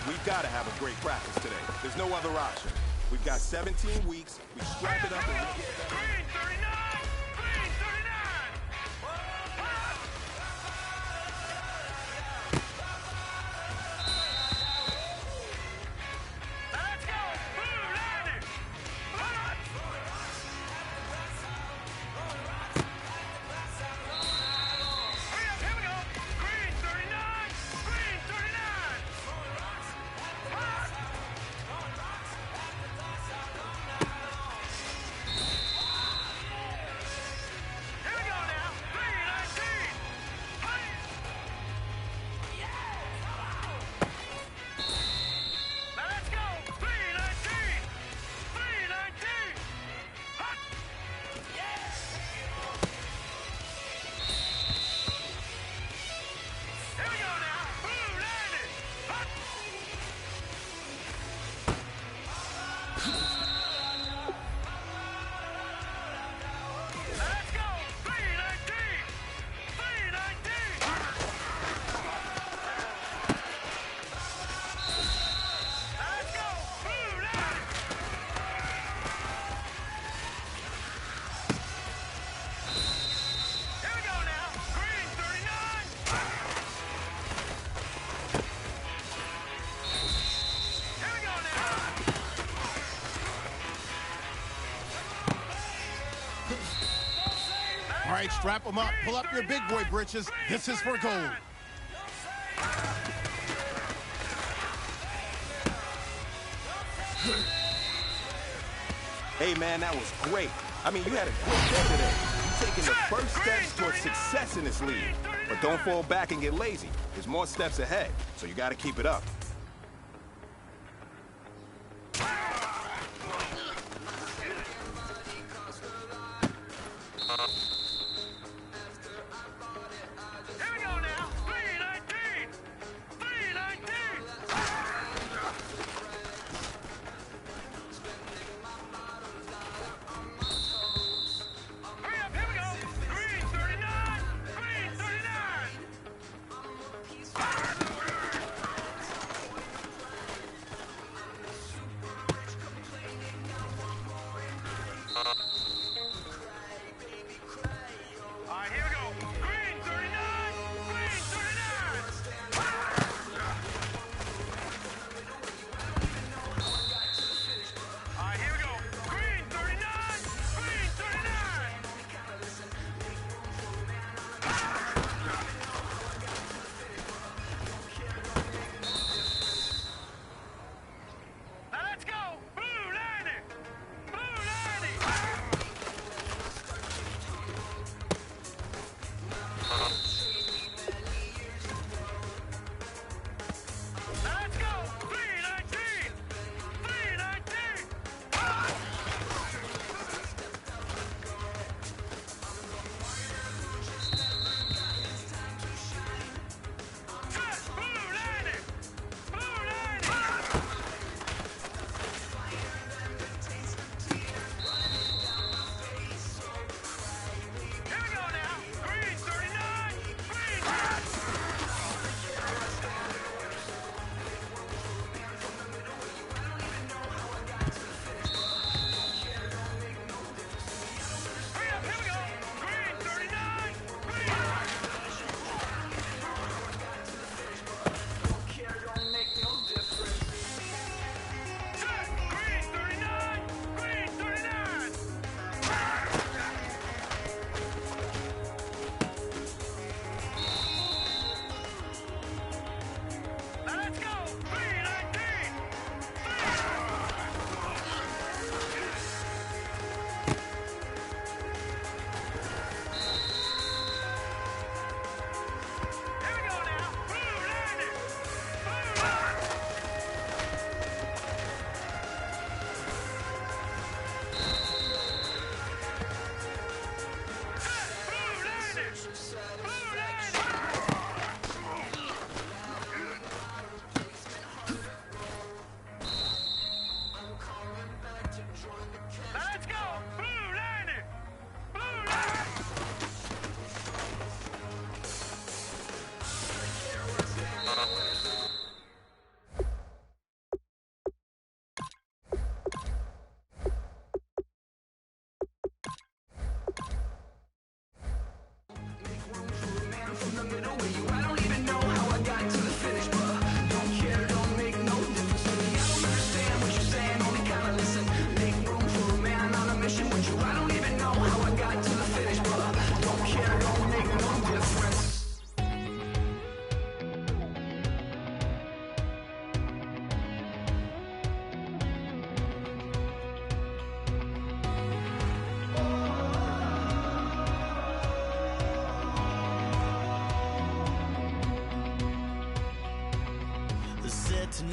We've got to have a great practice today. There's no other option. We've got 17 weeks. We strap it up and we get better. Green 39! Green 39! Let's go! Blue 90! Hurry up, here we go! Green 39! Green 39! Here we go now! 319! Now let's go! 319! 319! Hot! Here we go now! Blue 90! Hot! Let's go! 319! 319! Let's go! Blue 90! Here we go now! Green 39! Here we go now! All right, strap them up. Pull up your big boy britches. This is for gold. Hey, man, that was great. I mean, you had a great day today. You're taking the first steps towards success in this league. But don't fall back and get lazy. There's more steps ahead, so you got to keep it up. Here we go now! 319! 319! Hurry up, here we go! Green 39! Green 39!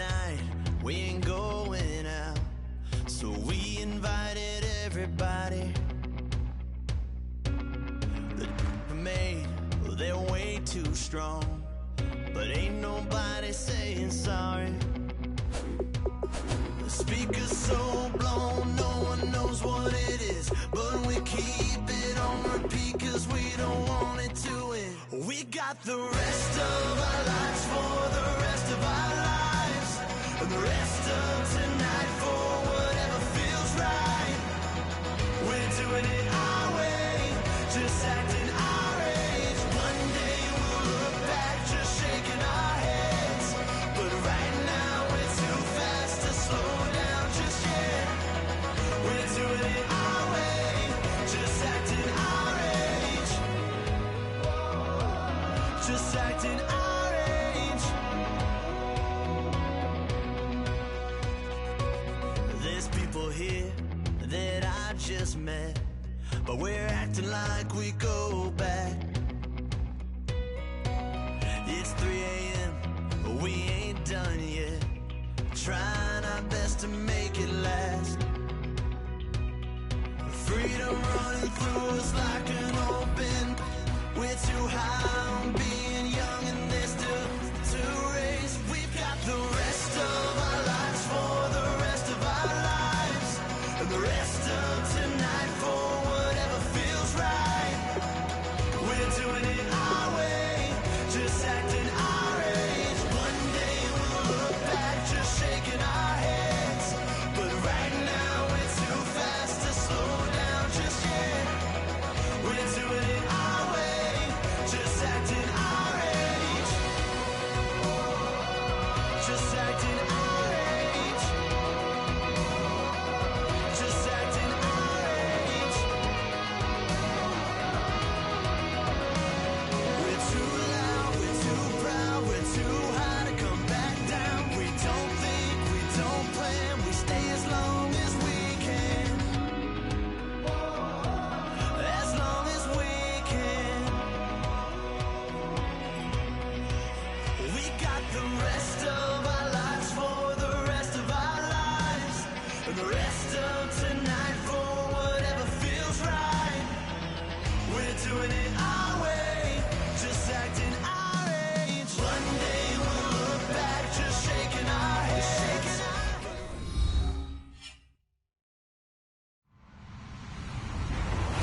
night, we ain't going out. So we invited everybody. The made, well, they're way too strong. But ain't nobody saying sorry. The speaker's so blown, no one knows what it is. But we keep it on repeat cause we don't want it to end. We got the rest of our lives for the rest of our lives. And the rest of tonight for whatever feels right. We're doing it our way, just acting our age. One day we'll look back just shaking our heads. But right now we're too fast to slow down just yet. We're doing it our way, just acting our age. Just acting our age. There's people here that I just met, but we're acting like we go back. It's 3 a.m., but we ain't done yet. Trying our best to make it last. Freedom running through us like an open. We're too high on being young and there's still to race. We've got the rest of our lives for the rest of our lives. And the rest of tonight for whatever feels right. We're doing it our way, just acting our age. One day we'll look back just shaking our heads. But right now we're too fast to slow down just yet. We're doing it our way, just acting our age. Just acting our age. Just acting our age. We're too loud, we're too proud, we're too high to come back down. We don't think, we don't plan, we stay as long as we can. As long as we can. We got the rest of our lives for the rest of our lives. And the rest of tonight for whatever feels right. We're doing it our way, just acting our age. One day we'll look back just shaking our heads.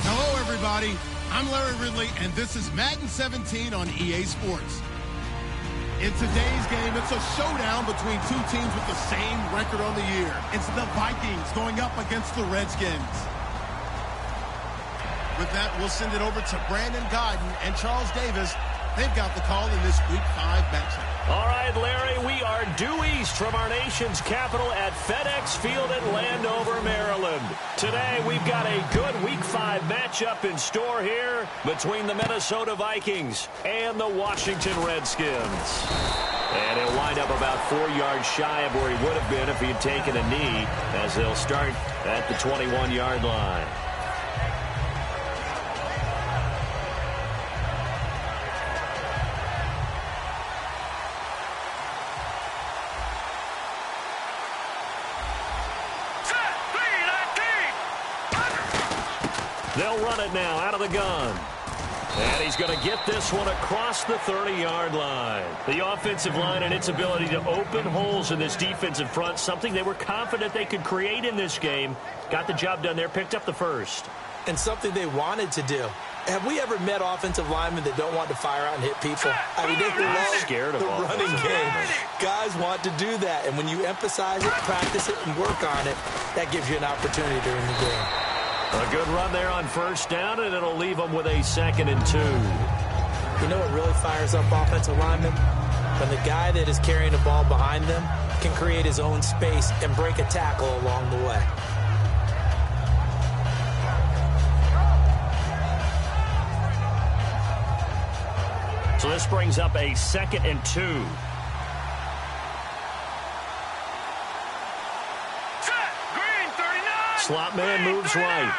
Hello, everybody. I'm Larry Ridley, and this is Madden 17 on EA Sports. In today's game, it's a showdown between two teams with the same record on the year. It's the Vikings going up against the Redskins. With that, we'll send it over to Brandon Godden and Charles Davis. They've got the call in this Week 5 matchup. All right, Larry, we are due east from our nation's capital at FedEx Field at Landover, Maryland. Today, we've got a good Week 5 matchup in store here between the Minnesota Vikings and the Washington Redskins. And he'll wind up about 4 yards shy of where he would have been if he had taken a knee, as they'll start at the 21-yard line. They'll run it now out of the gun. And he's going to get this one across the 30-yard line. The offensive line and its ability to open holes in this defensive front, something they were confident they could create in this game. Got the job done there, picked up the first. And something they wanted to do. Have we ever met offensive linemen that don't want to fire out and hit people? I mean, they love the running game. Guys want to do that. And when you emphasize it, practice it, and work on it, that gives you an opportunity during the game. A good run there on first down, and it'll leave them with a 2nd and 2. You know what really fires up offensive linemen? When the guy that is carrying the ball behind them can create his own space and break a tackle along the way. So this brings up a 2nd and 2. Green 39. Slot man moves right.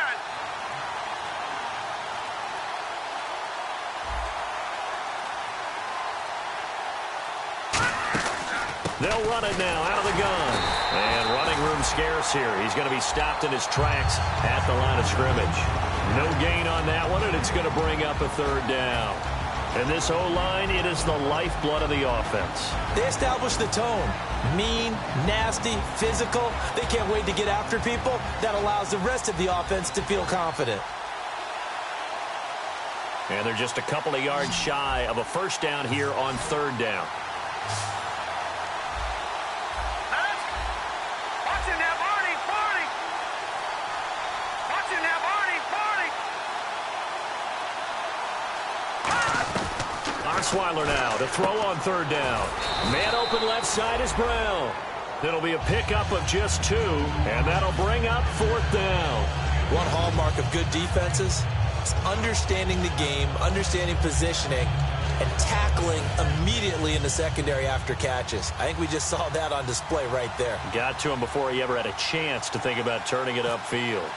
They'll run it now out gun. And running room scarce here. He's going to be stopped in his tracks at the line of scrimmage. No gain on that one, and it's going to bring up a third down. And this O-line, it is the lifeblood of the offense. They establish the tone. Mean, nasty, physical. They can't wait to get after people. That allows the rest of the offense to feel confident. And they're just a couple of yards shy of a first down here on third down. Osweiler now to throw on third down. Man open left side is Brown. It'll be a pickup of just 2, and that'll bring up fourth down. One hallmark of good defenses is understanding the game, understanding positioning, and tackling immediately in the secondary after catches. I think we just saw that on display right there. Got to him before he ever had a chance to think about turning it upfield.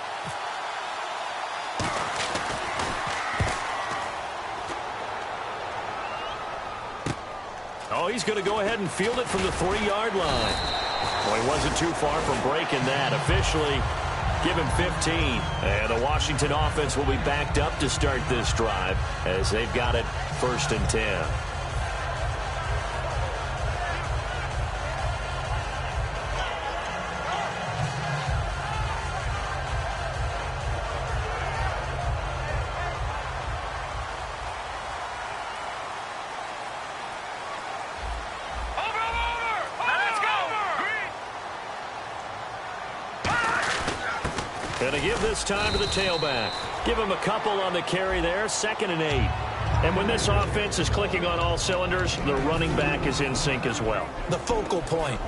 Oh, he's going to go ahead and field it from the 3-yard line. Well, he wasn't too far from breaking that. Officially, give him 15. And the Washington offense will be backed up to start this drive as they've got it 1st and 10. And to give this time to the tailback. Give him a couple on the carry there, 2nd and 8. And when this offense is clicking on all cylinders, the running back is in sync as well. The focal point.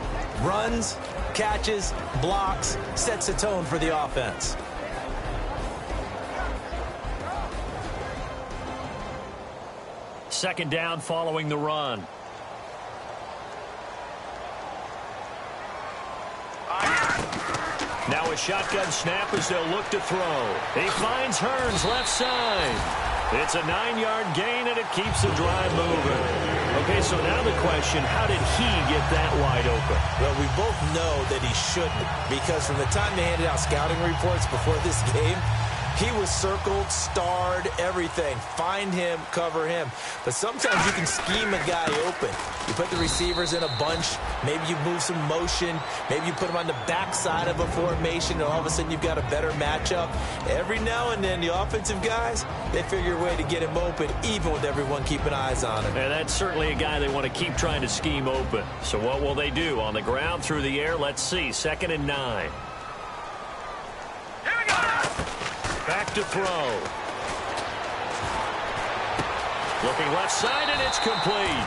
Runs, catches, blocks, sets a tone for the offense. Second down following the run. Now a shotgun snap as they'll look to throw. He finds Hearns left side. It's a 9-yard gain, and it keeps the drive moving. Okay, so now the question, how did he get that wide open? Well, we both know that he shouldn't, because from the time they handed out scouting reports before this game, he was circled, starred, everything. Find him, cover him. But sometimes you can scheme a guy open. You put the receivers in a bunch. Maybe you move some motion. Maybe you put them on the backside of a formation, and all of a sudden you've got a better matchup. Every now and then, the offensive guys, they figure a way to get him open, even with everyone keeping eyes on him. And that's certainly a guy they want to keep trying to scheme open. So what will they do? On the ground, through the air, let's see. 2nd and 9. Back to throw. Looking left side, and it's complete.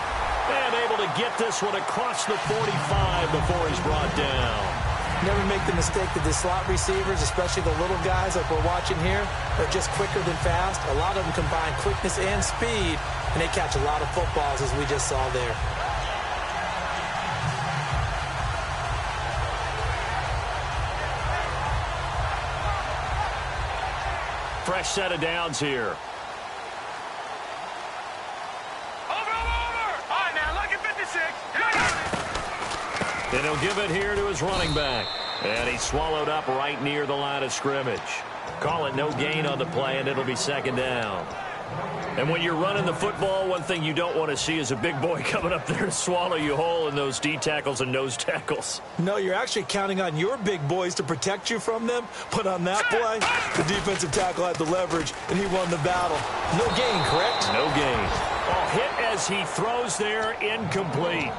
And able to get this one across the 45 before he's brought down. Never make the mistake that the slot receivers, especially the little guys like we're watching here, are just quicker than fast. A lot of them combine quickness and speed, and they catch a lot of footballs, as we just saw there. Fresh set of downs here. Over! All right, now, look at 56. And he'll give it here to his running back. And he's swallowed up right near the line of scrimmage. Call it no gain on the play, and it'll be 2nd down. And when you're running the football, one thing you don't want to see is a big boy coming up there to swallow you whole in those D tackles and nose tackles. No, you're actually counting on your big boys to protect you from them. But on that play, the defensive tackle had the leverage, and he won the battle. No gain, correct? No gain. Oh, hit as he throws there, incomplete.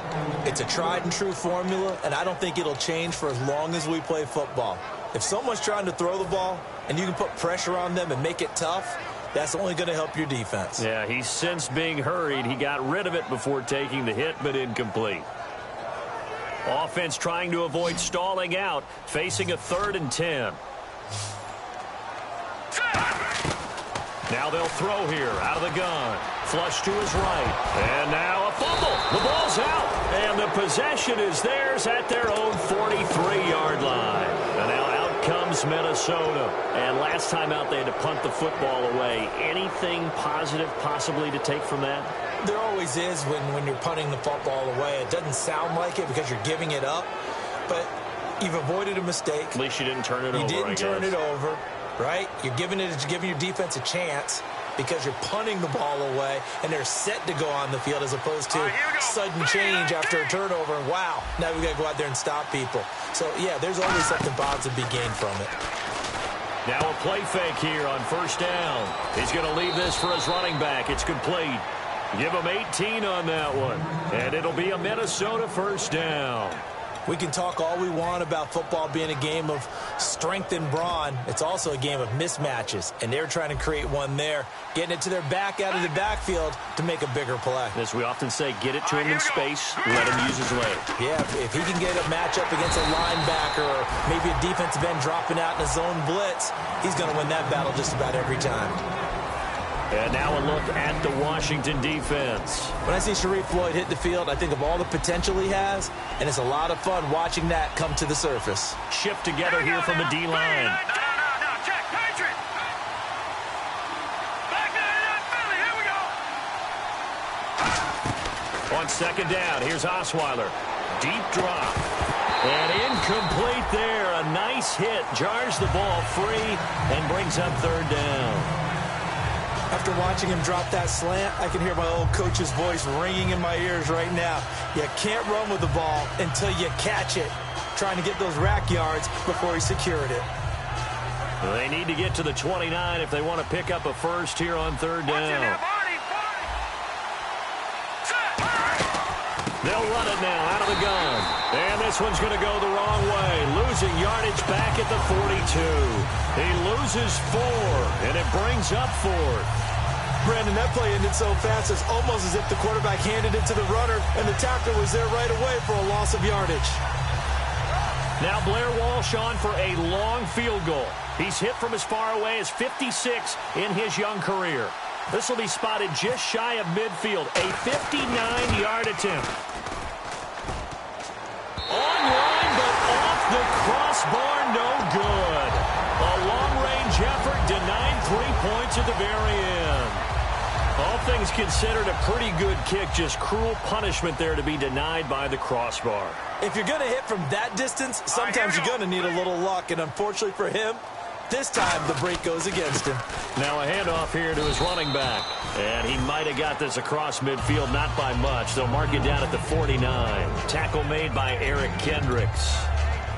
It's a tried and true formula, and I don't think it'll change for as long as we play football. If someone's trying to throw the ball, and you can put pressure on them and make it tough, that's only going to help your defense. Yeah, he's since being hurried. He got rid of it before taking the hit, but incomplete. Offense trying to avoid stalling out, facing a 3rd and 10. Now they'll throw here, out of the gun. Flush to his right. And now a fumble. The ball's out. And the possession is theirs at their own 43-yard line. And now out comes Minnesota. And last time out, they had to punt the football away. Anything positive possibly to take from that? There always is when you're punting the football away. It doesn't sound like it because you're giving it up. but you've avoided a mistake. At least you didn't turn it over, You didn't turn guess. it over, right? You're giving your defense a chance because you're punting the ball away, and they're set to go on the field as opposed to sudden change after a turnover, and wow, now we got to go out there and stop people. So, yeah, there's always something positive to be gained from it. Now a play fake here on first down. He's going to leave this for his running back. It's complete. Give him 18 on that one, and it'll be a Minnesota first down. We can talk all we want about football being a game of strength and brawn. It's also a game of mismatches, and they're trying to create one there, getting it to their back out of the backfield to make a bigger play. As we often say, get it to him in space, let him use his leg. Yeah, if he can get a matchup against a linebacker or maybe a defensive end dropping out in a zone blitz, he's going to win that battle just about every time. And now a look at the Washington defense. When I see Sharif Floyd hit the field, I think of all the potential he has, and it's a lot of fun watching that come to the surface. Shift together here from the D-line. No, check, Patriot. Back there, Philly, here we go. On second down, here's Osweiler. Deep drop. And incomplete there. A nice hit. Jars the ball free and brings up third down. After watching him drop that slant, I can hear my old coach's voice ringing in my ears right now. You can't run with the ball until you catch it. Trying to get those rack yards before he secured it. They need to get to the 29 if they want to pick up a first here on third down. They'll run it now out of the gun. And this one's going to go the wrong way. Losing yardage back at the 42. He loses 4, and it brings up 4th. Brandon, that play ended so fast, it's almost as if the quarterback handed it to the runner, and the tackler was there right away for a loss of yardage. Now Blair Walsh on for a long field goal. He's hit from as far away as 56 in his young career. This will be spotted just shy of midfield. A 59-yard attempt. Online, but off the crossbar, no good. A long-range effort denied 3 points at the very end. All things considered, a pretty good kick. Just cruel punishment there to be denied by the crossbar. If you're going to hit from that distance, sometimes you're going to need a little luck. And unfortunately for him, this time the break goes against him. Now a handoff here to his running back. And he might have got this across midfield, not by much. They'll mark it down at the 49. Tackle made by Eric Kendricks.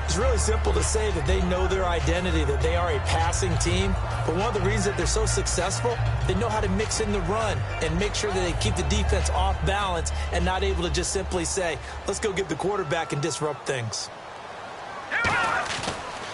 It's really simple to say that they know their identity, that they are a passing team. But one of the reasons that they're so successful, they know how to mix in the run and make sure that they keep the defense off balance and not able to just simply say, let's go get the quarterback and disrupt things.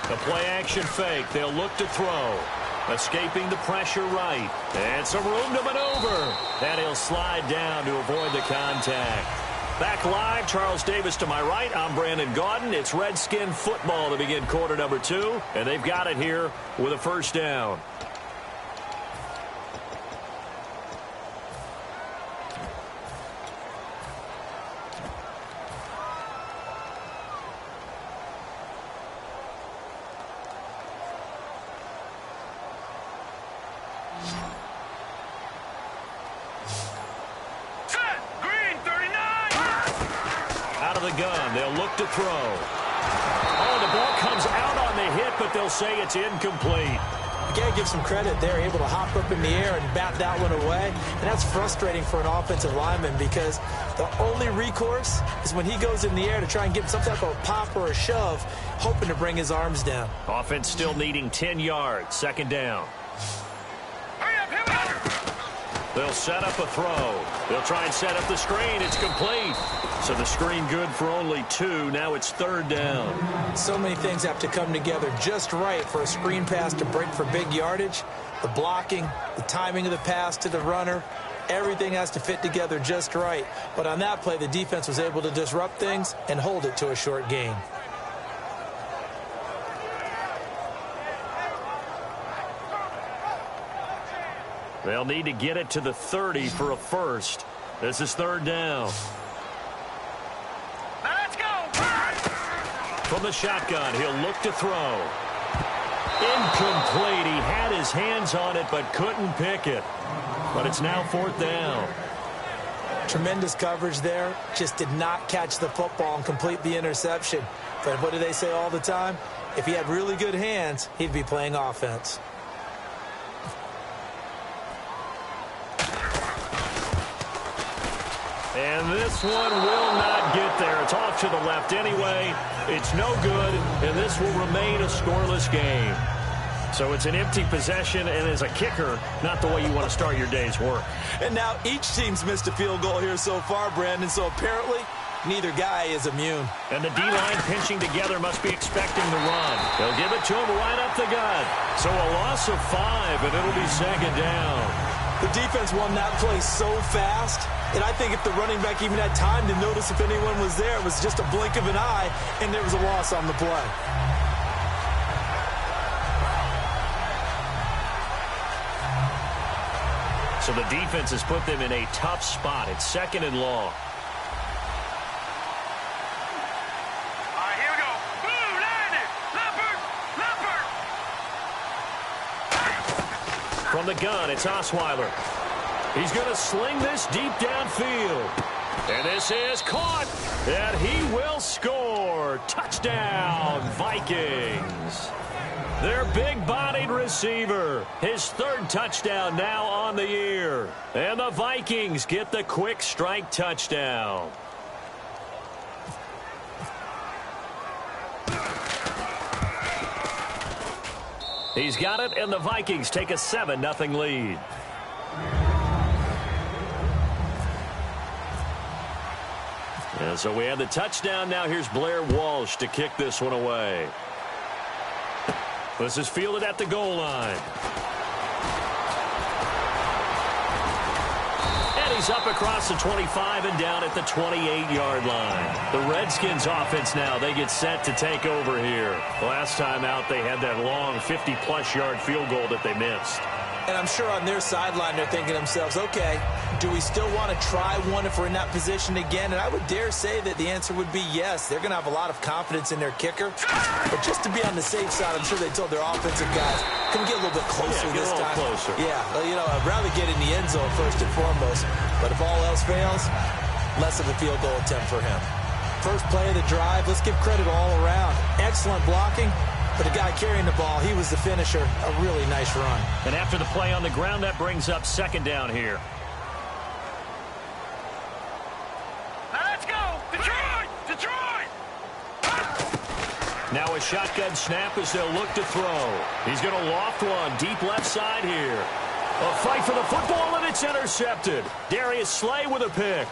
The play-action fake. They'll look to throw. Escaping the pressure right. And some room to maneuver. And he'll slide down to avoid the contact. Back live, Charles Davis to my right. I'm Brandon Gaudin. It's Redskin football to begin quarter number 2. And they've got it here with a first down. They'll look to throw. Oh, the ball comes out on the hit, but they'll say it's incomplete. You got to give some credit. They're able to hop up in the air and bat that one away. And that's frustrating for an offensive lineman because the only recourse is when he goes in the air to try and get some type of pop or a shove, hoping to bring his arms down. Offense still needing 10 yards. Second down. They'll set up a throw. They'll try and set up the screen. It's complete. So the screen good for only 2. Now it's third down. So many things have to come together just right for a screen pass to break for big yardage. The blocking, the timing of the pass to the runner, everything has to fit together just right. But on that play, the defense was able to disrupt things and hold it to a short gain. They'll need to get it to the 30 for a first. This is third down. Let's go! From the shotgun, he'll look to throw. Incomplete. He had his hands on it but couldn't pick it. But it's now fourth down. Tremendous coverage there. Just did not catch the football and complete the interception. But what do they say all the time? If he had really good hands, he'd be playing offense. And this one will not get there. It's off to the left anyway. It's no good, and this will remain a scoreless game. So it's an empty possession, and as a kicker, not the way you want to start your day's work. And now each team's missed a field goal here so far, Brandon, so apparently neither guy is immune. And the D-line pinching together must be expecting the run. They'll give it to him right up the gut. So a loss of 5, and it'll be second down. The defense won that play so fast, and I think if the running back even had time to notice if anyone was there, it was just a blink of an eye, and there was a loss on the play. So the defense has put them in a tough spot. It's second and long. All right, here we go. Boom, landed. Leopard. From the gun, it's Osweiler. He's going to sling this deep downfield. And this is caught. And he will score. Touchdown, Vikings. Their big-bodied receiver. His 3rd touchdown now on the year. And the Vikings get the quick strike touchdown. He's got it, and the Vikings take a 7-0 lead. And so we have the touchdown. Now here's Blair Walsh to kick this one away. This is fielded at the goal line. And he's up across the 25 and down at the 28-yard line. The Redskins offense now, they get set to take over here. Last time out, they had that long 50-plus yard field goal that they missed. And I'm sure on their sideline they're thinking to themselves, okay, do we still want to try one if we're in that position again? And I would dare say that the answer would be yes. They're going to have a lot of confidence in their kicker. But just to be on the safe side, I'm sure they told their offensive guys, can we get a little bit closer this time? Closer. Yeah, well, you know, I'd rather get in the end zone first and foremost. But if all else fails, less of a field goal attempt for him. First play of the drive, let's give credit all around. Excellent blocking. But the guy carrying the ball, he was the finisher. A really nice run. And after the play on the ground, that brings up second down here. Let's go. Detroit. Detroit. Now a shotgun snap as they'll look to throw. He's going to loft one deep left side here. A fight for the football, and it's intercepted. Darius Slay with a pick.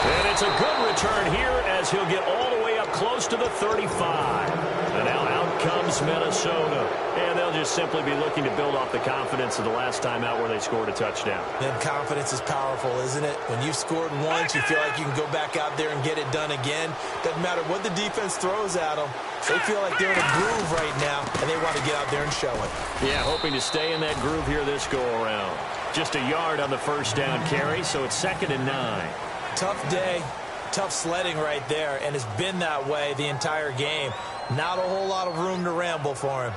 And it's a good return here as he'll get all the way up close to the 35. And now out comes Minnesota. And they'll just simply be looking to build off the confidence of the last time out where they scored a touchdown. And confidence is powerful, isn't it? When you've scored once, you feel like you can go back out there and get it done again. Doesn't matter what the defense throws at them. They feel like they're in a groove right now, and they want to get out there and show it. Yeah, hoping to stay in that groove here this go-around. Just a yard on the first down carry, so it's 2nd and 9. Tough day, tough sledding right there, and it's been that way the entire game. Not a whole lot of room to ramble for him.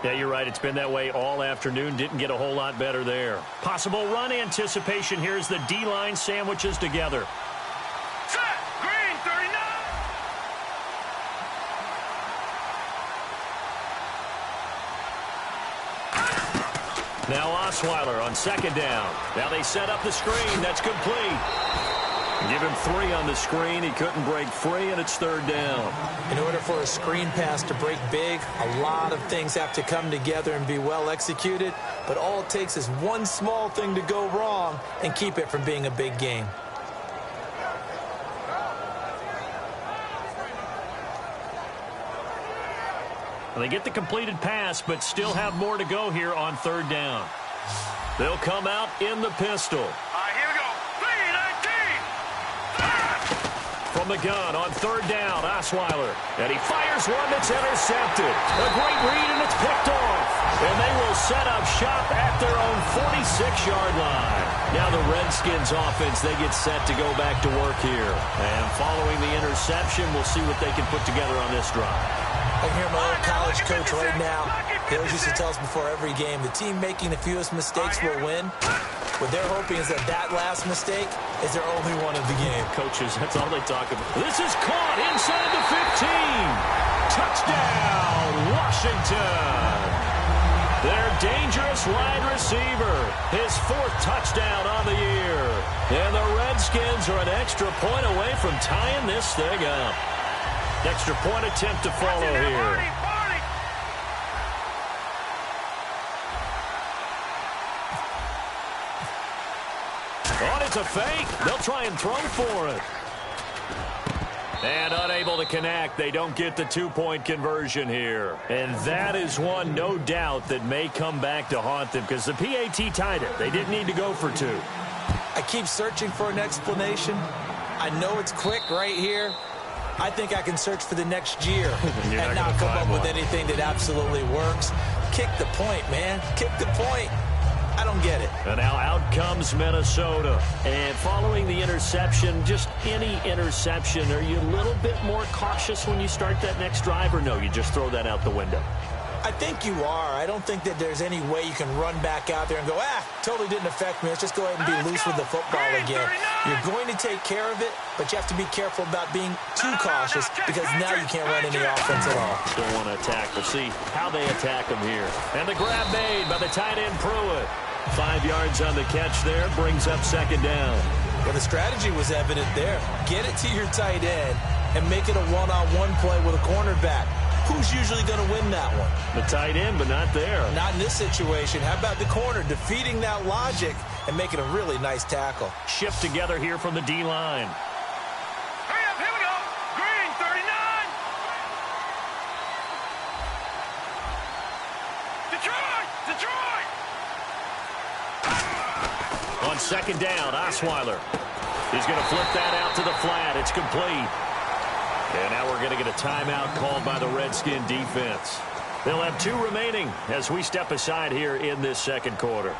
Yeah, you're right. It's been that way all afternoon. Didn't get a whole lot better there. Possible run anticipation here as the D-line sandwiches together. Set. Green 39. Now Osweiler on second down. Now they set up the screen. That's complete. Give him 3 on the screen. He couldn't break free, and it's 3rd down. In order for a screen pass to break big, a lot of things have to come together and be well executed. But all it takes is one small thing to go wrong and keep it from being a big game. They get the completed pass, but still have more to go here on 3rd down. They'll come out in the pistol. All right, here we go. 3-19. From the gun on 3rd down, Osweiler. And he fires one that's intercepted. A great read, and it's picked off. And they will set up shop at their own 46-yard line. Now the Redskins offense, they get set to go back to work here. And following the interception, we'll see what they can put together on this drive. I can hear my old college coach right now. He always used to tell us before every game, the team making the fewest mistakes will win. What they're hoping is that last mistake is their only one of the game. Coaches, that's all they talk about. This is caught inside the 15. Touchdown, Washington. Their dangerous wide receiver, his 4th touchdown on the year. And the Redskins are an extra point away from tying this thing up. Extra point attempt to follow here. Oh, it's a fake. They'll try and throw for it. And unable to connect. They don't get the 2-point conversion here. And that is one, no doubt, that may come back to haunt them because the PAT tied it. They didn't need to go for 2. I keep searching for an explanation. I know it's quick right here. I think I can search for the next year and not come up with anything that absolutely works. Kick the point, man. Kick the point. I don't get it. And now out comes Minnesota. And following the interception, just any interception, are you a little bit more cautious when you start that next drive, or no, you just throw that out the window? I think you are. I don't think that there's any way you can run back out there and go, totally didn't affect me. Let's just go ahead and be loose with the football again. You're going to take care of it, but you have to be careful about being too cautious because now you can't run any offense at all. Don't want to attack, but see how they attack them here. And the grab made by the tight end Pruitt. 5 yards on the catch there, brings up 2nd down. Well, the strategy was evident there. Get it to your tight end and make it a one-on-one play with a cornerback. Who's usually going to win that one? The tight end, but not there. Not in this situation. How about the corner defeating that logic and making a really nice tackle? Shift together here from the D-line. Hurry up, here we go. Green, 39. Detroit! On 2nd down, Osweiler. He's going to flip that out to the flat. It's complete. And now we're going to get a timeout called by the Redskin defense. They'll have 2 remaining as we step aside here in this 2nd quarter.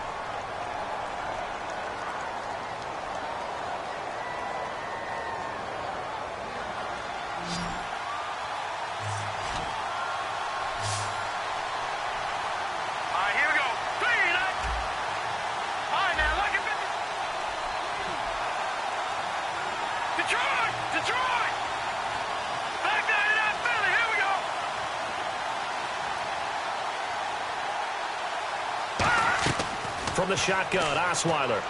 Detroit! Back down to that Philly, here we go! From the shotgun, Osweiler.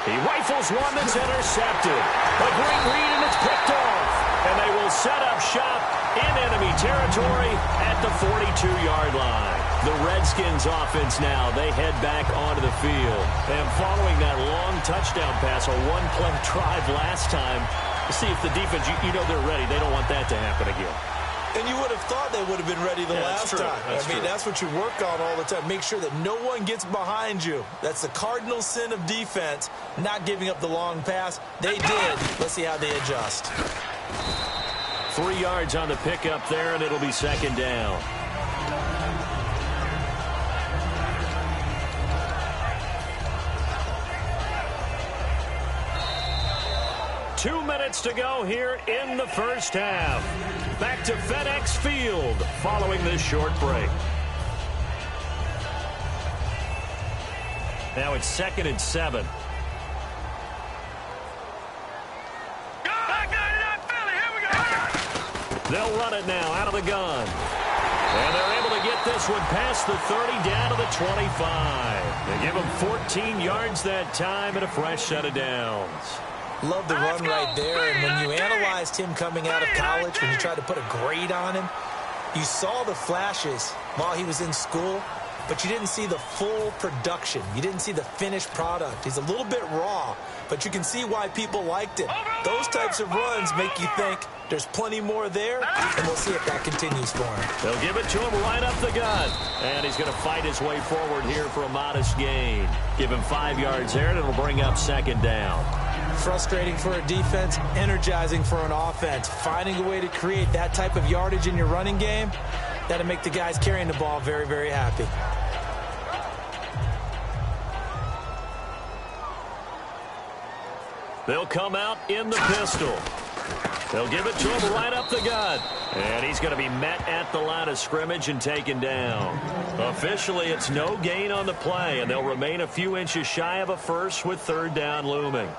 He rifles one that's intercepted. A great read, and it's picked off. And they will set up shop in enemy territory at the 42-yard line. The Redskins offense now, they head back onto the field. And following that long touchdown pass, a one-play drive last time, to see if the defense, you know they're ready. They don't want that to happen again. And you would have thought they would have been ready the last time. That's what you work on all the time. Make sure that no one gets behind you. That's the cardinal sin of defense, not giving up the long pass. They did. Let's see how they adjust. 3 yards on the pickup there, and it'll be 2nd down. Two minutes to go here in the first half. Back to FedEx Field following this short break. Now it's 2nd and 7. They'll run it now out of the gun. And they're able to get this one past the 30 down to the 25. They give him 14 yards that time and a fresh set of downs. Love the run right there. And when you analyzed him coming out of college, when you tried to put a grade on him, you saw the flashes while he was in school, but you didn't see the full production. You didn't see the finished product. He's a little bit raw, but you can see why people liked him. Those types of runs make you think there's plenty more there, and we'll see if that continues for him. They'll give it to him right up the gut. And he's going to fight his way forward here for a modest gain. Give him 5 yards there, and it'll bring up 2nd down. Frustrating for a defense, energizing for an offense. Finding a way to create that type of yardage in your running game, that'll make the guys carrying the ball very, very happy. They'll come out in the pistol. They'll give it to him right up the gut. And he's going to be met at the line of scrimmage and taken down. Officially, it's no gain on the play, and they'll remain a few inches shy of a first with third down looming.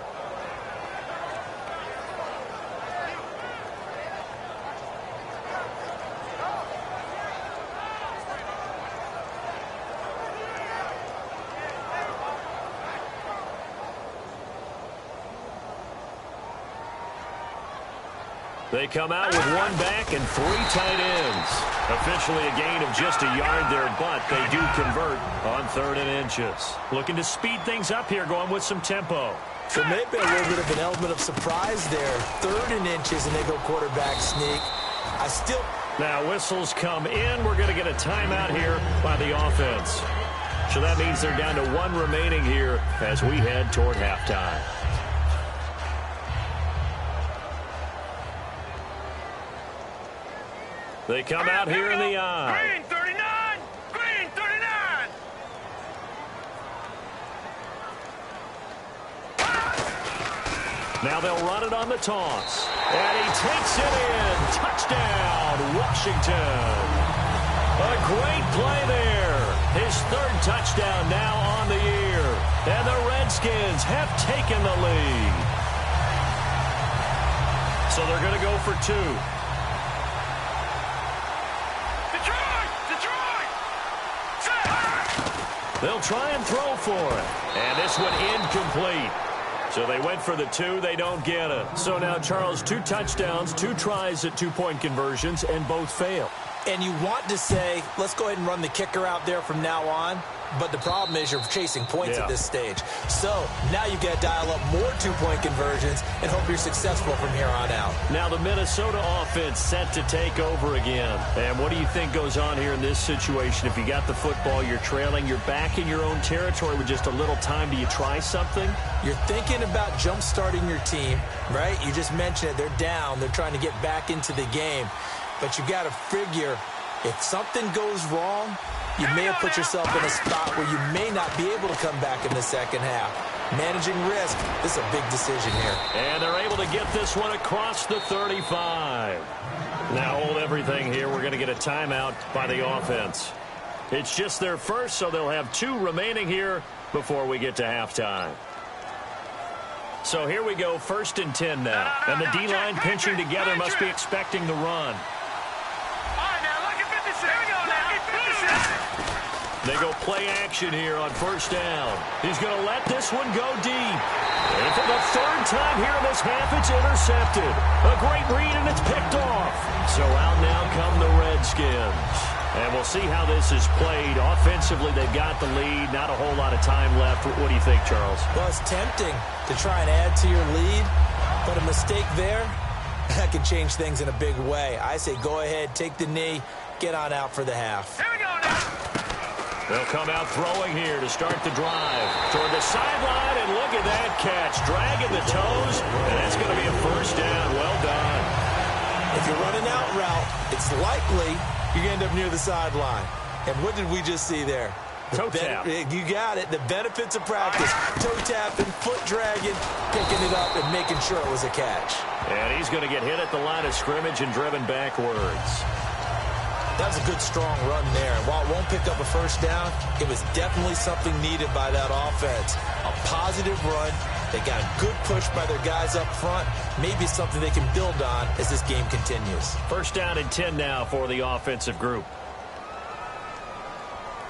They come out with one back and three tight ends. Officially a gain of just a yard there, but they do convert on 3rd and inches. Looking to speed things up here, going with some tempo. So maybe a little bit of an element of surprise there. 3rd and inches, and they go quarterback sneak. Now whistles come in. We're going to get a timeout here by the offense. So that means they're down to 1 remaining here as we head toward halftime. They come out here in the eye. Green 39! Green 39! Now they'll run it on the toss. And he takes it in. Touchdown, Washington. A great play there. His 3rd touchdown now on the year. And the Redskins have taken the lead. So they're going to go for 2. They'll try and throw for it. And this one incomplete. So they went for the 2. They don't get it. So now, Charles, 2 touchdowns, 2 tries at 2-point conversions, and both fail. And you want to say, let's go ahead and run the kicker out there from now on. But the problem is you're chasing points at this stage. So now you've got to dial up more 2-point conversions and hope you're successful from here on out. Now the Minnesota offense set to take over again. And what do you think goes on here in this situation? If you got the football, you're trailing, you're back in your own territory with just a little time. Do you try something? You're thinking about jump-starting your team, right? You just mentioned it. They're down. They're trying to get back into the game. But you got to figure if something goes wrong, you may have put yourself in a spot where you may not be able to come back in the second half. Managing risk, this is a big decision here. And they're able to get this one across the 35. Now hold everything here. We're going to get a timeout by the offense. It's just their first, so they'll have 2 remaining here before we get to halftime. So here we go, 1st and 10 now. And the D-line pinching together must be expecting the run. They go play action here on 1st down. He's going to let this one go deep. And for the 3rd time here in this half, it's intercepted. A great read, and it's picked off. So out now come the Redskins. And we'll see how this is played. Offensively, they've got the lead. Not a whole lot of time left. What do you think, Charles? Well, it's tempting to try and add to your lead, but a mistake there, that can change things in a big way. I say go ahead, take the knee, get on out for the half. Here we go now. They'll come out throwing here to start the drive. Toward the sideline, and look at that catch. Dragging the toes, and that's going to be a 1st down. Well done. If you're running out route, it's likely you're going to end up near the sideline. And what did we just see there? Toe tap. You got it. The benefits of practice. Toe tapping, foot dragging, picking it up, and making sure it was a catch. And he's going to get hit at the line of scrimmage and driven backwards. That was a good, strong run there. And while it won't pick up a 1st down, it was definitely something needed by that offense. A positive run. They got a good push by their guys up front. Maybe something they can build on as this game continues. 1st down and 10 now for the offensive group.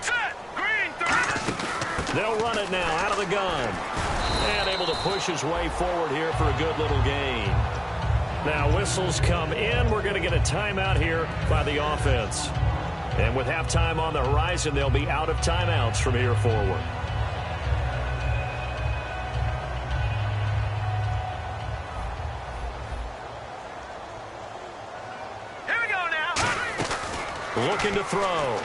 Set! Green 30! They'll run it now out of the gun. And able to push his way forward here for a good little gain. Now whistles come in. We're going to get a timeout here by the offense. And with halftime on the horizon, they'll be out of timeouts from here forward. Here we go now. Looking to throw.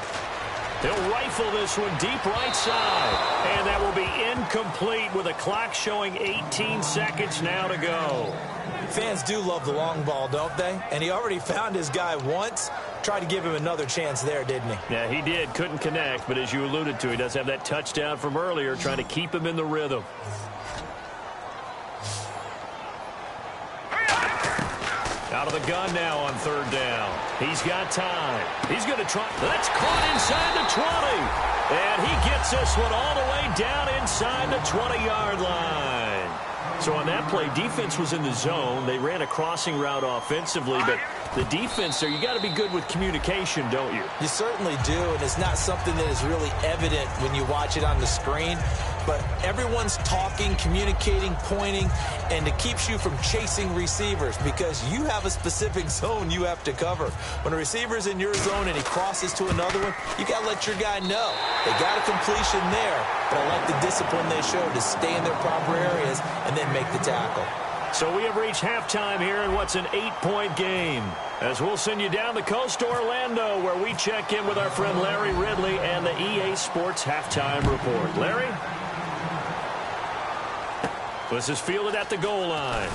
He'll rifle this one deep right side. And that will be incomplete with a clock showing 18 seconds now to go. Fans do love the long ball, don't they? And he already found his guy once. Tried to give him another chance there, didn't he? Yeah, he did. Couldn't connect, but as you alluded to, he does have that touchdown from earlier, trying to keep him in the rhythm. Out of the gun now on third down. He's got time. He's going to try. That's caught inside the 20. And he gets this one all the way down inside the 20-yard line. So on that play, defense was in the zone. They ran a crossing route offensively, but the defense there, you got to be good with communication, don't you? You certainly do, and it's not something that is really evident when you watch it on the screen. But everyone's talking, communicating, pointing, and it keeps you from chasing receivers because you have a specific zone you have to cover. When a receiver's in your zone and he crosses to another one, you got to let your guy know. They got a completion there, but I like the discipline they showed to stay in their proper areas and then make the tackle. So we have reached halftime here in what's an 8-point game. As we'll send you down the coast to Orlando, where we check in with our friend Larry Ridley and the EA Sports Halftime Report. Larry? This is fielded at the goal line.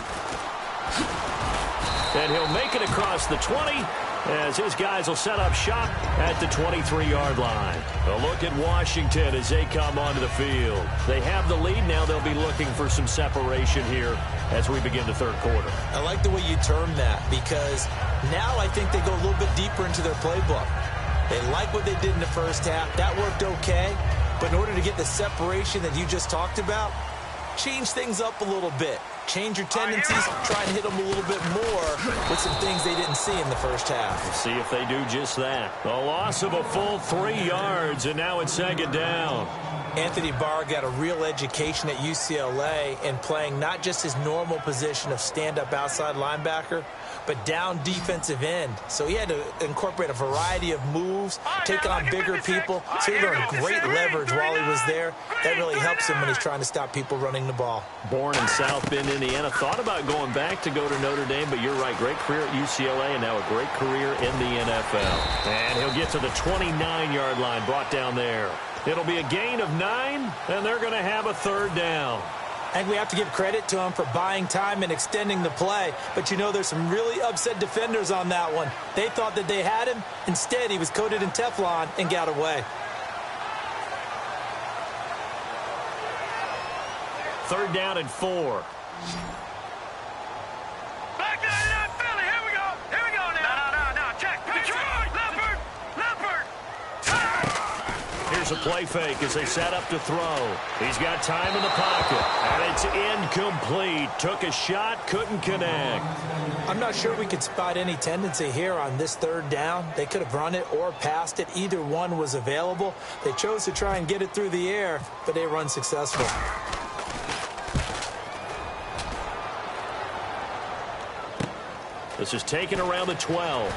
And he'll make it across the 20 as his guys will set up shop at the 23-yard line. A look at Washington as they come onto the field. They have the lead. Now they'll be looking for some separation here as we begin the third quarter. I like the way you term that because now I think they go a little bit deeper into their playbook. They like what they did in the first half. That worked okay. But in order to get the separation that you just talked about, change things up a little bit. Change your tendencies, try and hit them a little bit more with some things they didn't see in the first half. We'll see if they do just that. A loss of a full 3 yards, and now it's second down. Anthony Barr got a real education at UCLA in playing not just his normal position of stand-up outside linebacker, but down defensive end. So he had to incorporate a variety of moves, take on bigger people. So he learned great leverage while he was there. That really helps him when he's trying to stop people running the ball. Born in South Bend, Indiana. Thought about going back to go to Notre Dame, but you're right. Great career at UCLA and now a great career in the NFL. And he'll get to the 29-yard line, brought down there. It'll be a gain of 9, and they're going to have a third down. And we have to give credit to him for buying time and extending the play. But, you know, there's some really upset defenders on that one. They thought that they had him. Instead, he was coated in Teflon and got away. Third down and 4. Back to that Philly. Here we go. Here we go now. No. Check. Detroit. Leopard. Here's a play fake as they set up to throw. He's got time in the pocket, and it's incomplete. Took a shot, couldn't connect. I'm not sure we could spot any tendency here on this third down. They could have run it or passed it. Either one was available. They chose to try and get it through the air, but they were unsuccessful. This is taken around the 12.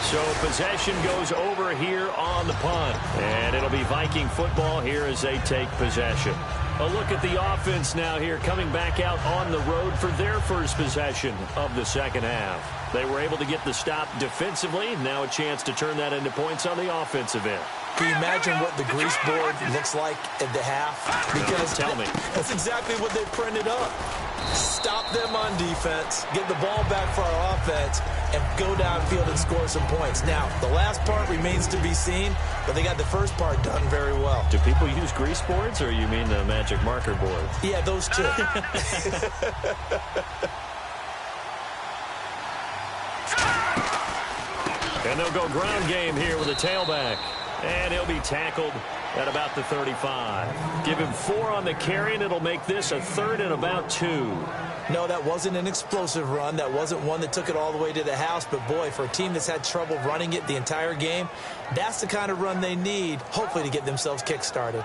So possession goes over here on the punt. And it'll be Viking football here as they take possession. A look at the offense now here, coming back out on the road for their first possession of the second half. They were able to get the stop defensively. Now a chance to turn that into points on the offensive end. Can you imagine what the grease board looks like at the half? Because tell me. That's exactly what they printed up. Stop them on defense, get the ball back for our offense, and go downfield and score some points. Now, the last part remains to be seen, but they got the first part done very well. Do people use grease boards, or you mean the magic marker board? Yeah, those two. And they'll go ground game here with a tailback. And he'll be tackled at about the 35. Give him 4 on the carry, and it'll make this a third and about 2. No, that wasn't an explosive run. That wasn't one that took it all the way to the house. But, boy, for a team that's had trouble running it the entire game, that's the kind of run they need, hopefully, to get themselves kick-started.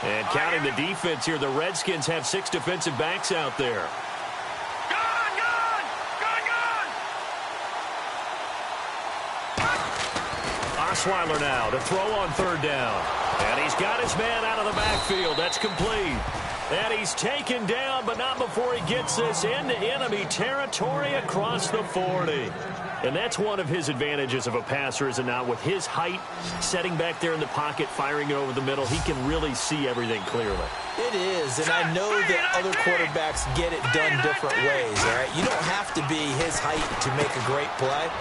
And counting the defense here, the Redskins have 6 defensive backs out there. Gone! Osweiler now to throw on third down. And he's got his man out of the backfield. That's complete. And he's taken down, but not before he gets this into enemy territory across the 40. And that's one of his advantages of a passer, is it not? With his height, setting back there in the pocket, firing it over the middle, he can really see everything clearly. It is, and I know that other quarterbacks get it done different ways, all right? You don't have to be his height to make a great play.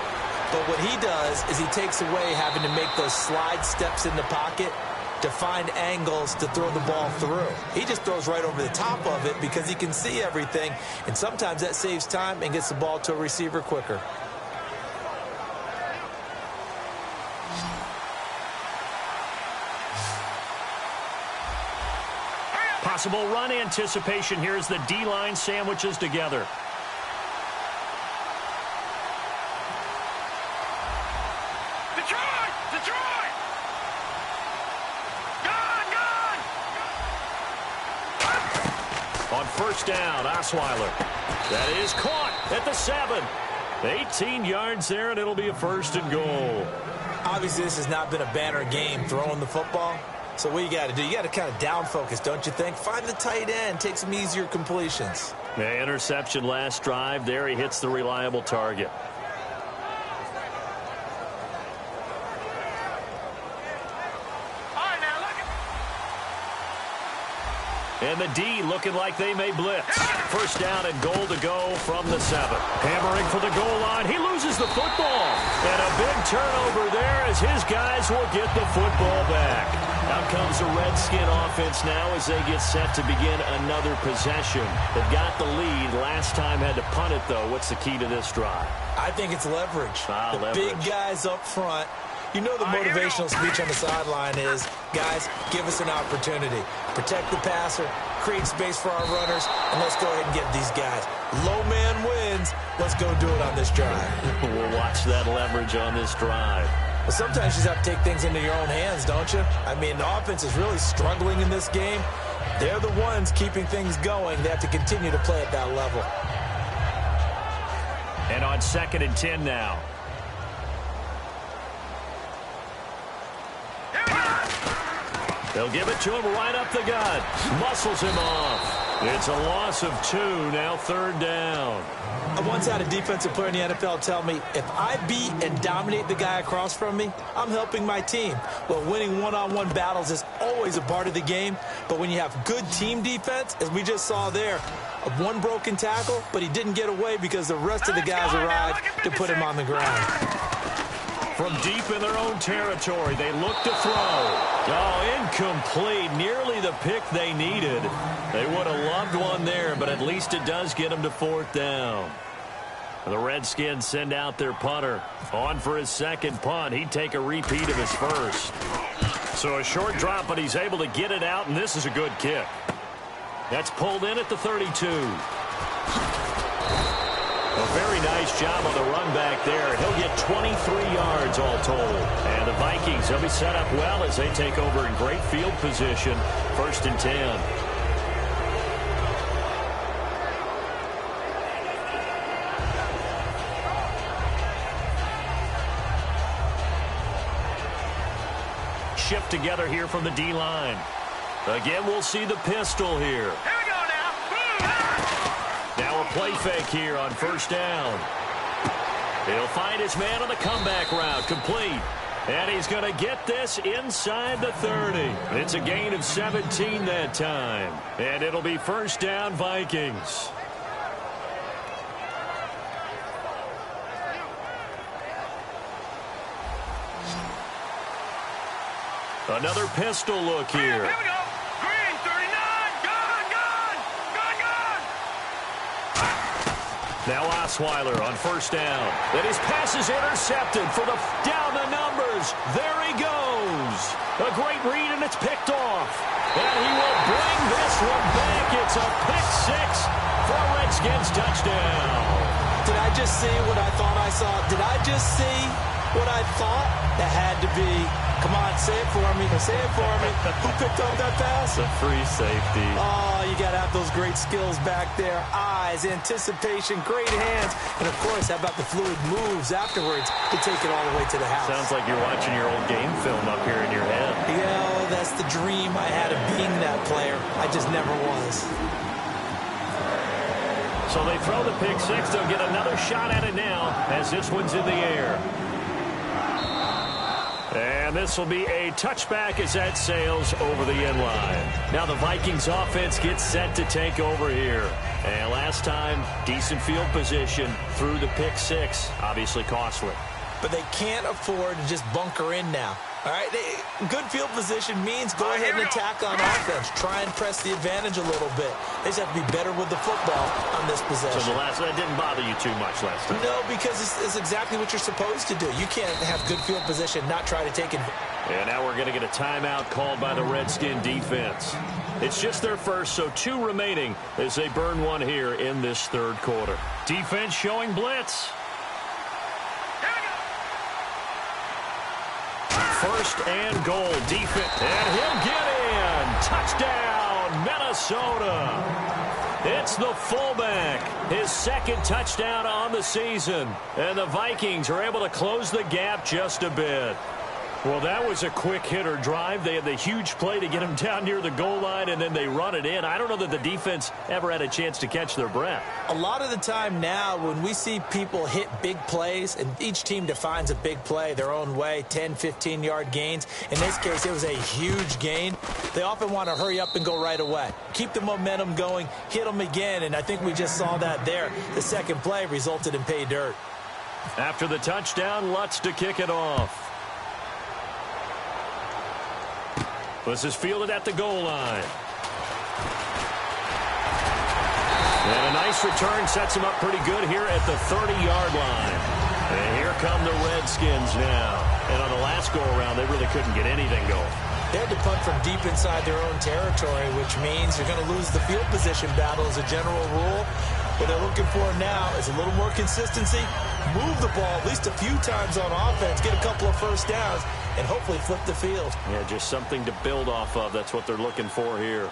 But what he does is he takes away having to make those slide steps in the pocket to find angles to throw the ball through. He just throws right over the top of it because he can see everything, and sometimes that saves time and gets the ball to a receiver quicker. Possible run anticipation here as the D-line sandwiches together. Detroit! Detroit! Gone! On first down, Osweiler. That is caught at the 7. 18 yards there, and it'll be a first and goal. Obviously, this has not been a banner game throwing the football. So what you got to do, you got to kind of down focus, don't you think? Find the tight end, take some easier completions. The interception last drive. There he hits the reliable target. And the D looking like they may blitz. First down and goal to go from the 7. Hammering for the goal line. He loses the football. And a big turnover there as his guys will get the football back. Out comes the Redskin offense now as they get set to begin another possession. They've got the lead. Last time had to punt it, though. What's the key to this drive? I think it's leverage. Leverage. Big guys up front. You know the motivational speech on the sideline is, guys, give us an opportunity. Protect the passer, create space for our runners, and let's go ahead and get these guys. Low man wins. Let's go do it on this drive. We'll watch that leverage on this drive. But sometimes you just have to take things into your own hands, don't you? I mean, the offense is really struggling in this game. They're the ones keeping things going. They have to continue to play at that level. And on 2nd and 10 now. They'll give it to him right up the gut. Muscles him off. It's a loss of 2, now 3rd down. I once had a defensive player in the NFL tell me, if I beat and dominate the guy across from me, I'm helping my team. Well, winning one-on-one battles is always a part of the game, but when you have good team defense, as we just saw there, one broken tackle, but he didn't get away because the rest of the guys arrived to put him on the ground. From deep in their own territory, they look to throw. Oh, incomplete. Nearly the pick they needed. They would have loved one there, but at least it does get them to 4th down. The Redskins send out their punter. On for his 2nd punt. He'd take a repeat of his 1st. So a short drop, but he's able to get it out, and this is a good kick. That's pulled in at the 32. A very nice job on the run back there. He'll get 23 yards all told. And the Vikings, they'll be set up well as they take over in great field position. 1st and 10. Shift together here from the D-line. Again, we'll see the pistol here. Here we go now. Now a play fake here on 1st down. He'll find his man on the comeback route, complete. And he's going to get this inside the 30. It's a gain of 17 that time. And it'll be 1st down, Vikings. Another pistol look here. Here we go. Green, 39. Gone. Now Osweiler on 1st down. Then his pass is intercepted for the down the numbers. There he goes. A great read, and it's picked off. And he will bring this one back. It's a pick 6 for a Redskins touchdown. Did I just see what I thought I saw? Did I just see what I thought? That had to be. Come on, say it for me. Say it for me. Who picked up that pass? The free safety. Oh, you got to have those great skills back there. Eyes, anticipation, great hands. And, of course, how about the fluid moves afterwards to take it all the way to the house? Sounds like you're watching your old game film up here in your head. Yeah, that's the dream I had of being that player. I just never was. So they throw the pick 6. They'll get another shot at it now as this one's in the air. And this will be a touchback as that sails over the end line. Now the Vikings offense gets set to take over here. And last time, decent field position through the pick 6. Obviously costly. but they can't afford to just bunker in now. All right, good field position means go ahead and attack on offense. Try and press the advantage a little bit. They just have to be better with the football on this possession. So that didn't bother you too much last time? No, because it's exactly what you're supposed to do. You can't have good field position, not try to take it. And now we're going to get a timeout called by the Redskin defense. It's just their first, so 2 remaining as they burn one here in this third quarter. Defense showing blitz. First and goal, defense, and he'll get in. Touchdown, Minnesota. It's the fullback, his second touchdown on the season. And the Vikings are able to close the gap just a bit. Well, that was a quick hitter drive. They had the huge play to get him down near the goal line, and then they run it in. I don't know that the defense ever had a chance to catch their breath. A lot of the time now when we see people hit big plays, and each team defines a big play their own way, 10, 15-yard gains. In this case, it was a huge gain. They often want to hurry up and go right away. Keep the momentum going, hit them again, and I think we just saw that there. The second play resulted in pay dirt. After the touchdown, Lutz to kick it off. This is fielded at the goal line. And a nice return sets him up pretty good here at the 30-yard line. And here come the Redskins now. And on the last go-around, they really couldn't get anything going. They had to punt from deep inside their own territory, which means you're going to lose the field position battle as a general rule. What they're looking for now is a little more consistency, move the ball at least a few times on offense, get a couple of first downs, and hopefully flip the field. Yeah, just something to build off of. That's what they're looking for here.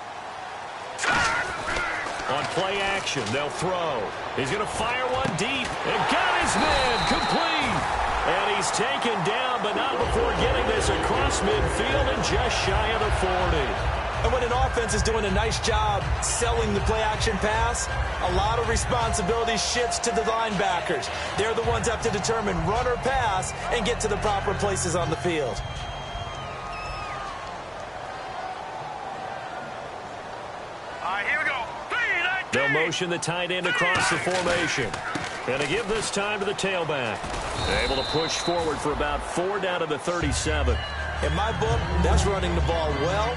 On play action, they'll throw. He's going to fire one deep and got his man complete. And he's taken down, but not before getting this across midfield and just shy of the 40. And when an offense is doing a nice job selling the play-action pass, a lot of responsibility shifts to the linebackers. They're the ones that have to determine run or pass and get to the proper places on the field. Here we go. They'll motion the tight end across the formation. And to give this time to the tailback. Able to push forward for about 4 down to the 37. In my book, that's running the ball well,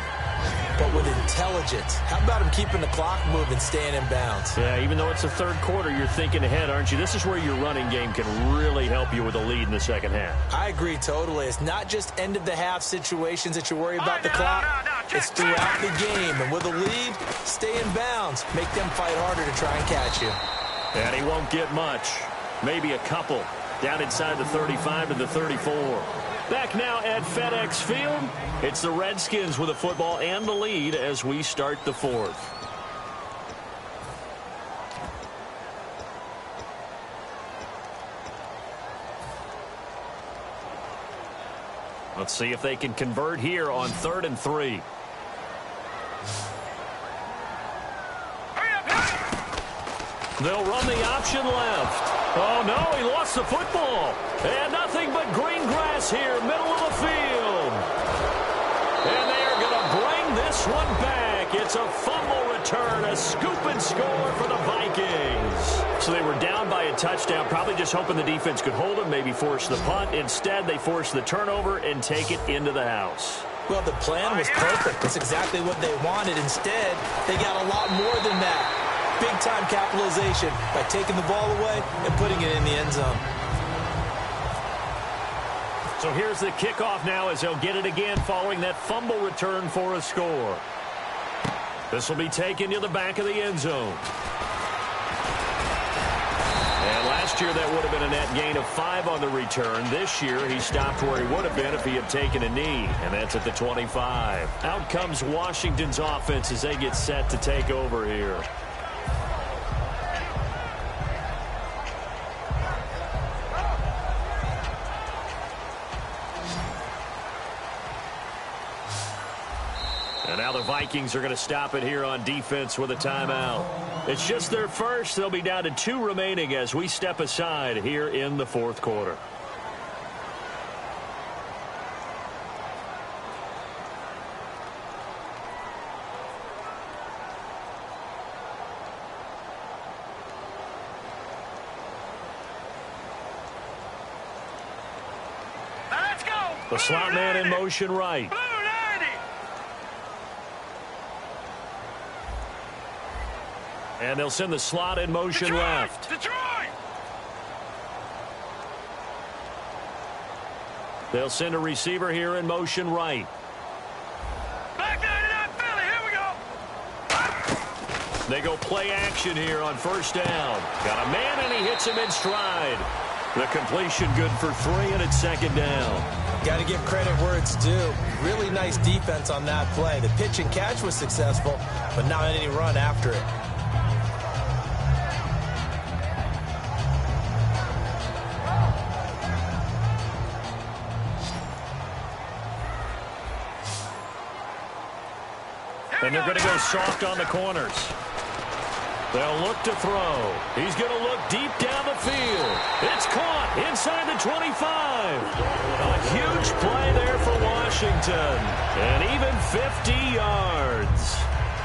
but with intelligence. How about him keeping the clock moving, staying in bounds? Yeah, even though it's the third quarter, you're thinking ahead, aren't you? This is where your running game can really help you with a lead in the second half. I agree totally. It's not just end-of-the-half situations that you worry about the clock. It's throughout the game. And with a lead, stay in bounds. Make them fight harder to try and catch you. And he won't get much. Maybe a couple. Down inside the 35 to the 34. Back now at FedEx Field, it's the Redskins with the football and the lead as we start the fourth. Let's see if they can convert here on 3rd and 3. They'll run the option left. Oh, no, he lost the football. And nothing but green grass here, middle of the field. And they are going to bring this one back. It's a fumble return, a scoop and score for the Vikings. So they were down by a touchdown, probably just hoping the defense could hold them, maybe force the punt. Instead, they force the turnover and take it into the house. Well, the plan was perfect. That's exactly what they wanted. Instead, they got a lot more than that. Big-time capitalization by taking the ball away and putting it in the end zone. So here's the kickoff now as they'll get it again following that fumble return for a score. This will be taken to the back of the end zone. And last year that would have been a net gain of 5 on the return. This year he stopped where he would have been if he had taken a knee, and that's at the 25. Out comes Washington's offense as they get set to take over here. And now the Vikings are going to stop it here on defense with a timeout. It's just their first. They'll be down to 2 remaining as we step aside here in the fourth quarter. The slot man in motion right. And they'll send the slot in motion left. They'll send a receiver here in motion right. Back 99 Philly, here we go. They go play action here on first down. Got a man, and he hits him in stride. The completion good for 3, and it's second down. Got to give credit where it's due. Really nice defense on that play. The pitch and catch was successful, but not any run after it. And they're going to go soft on the corners. They'll look to throw. He's going to look deep down the field. It's caught inside the 25. A huge play there for Washington. And even 50 yards.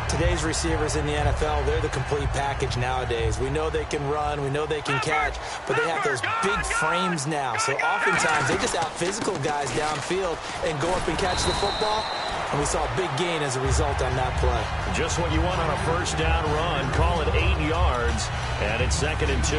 Today's receivers in the NFL, they're the complete package nowadays. We know they can run, we know they can catch, but they have those big frames now. So oftentimes they just out-physical guys downfield and go up and catch the football. And we saw a big gain as a result on that play. Just what you want on a first down run. Call it 8 yards, and it's 2nd and 2.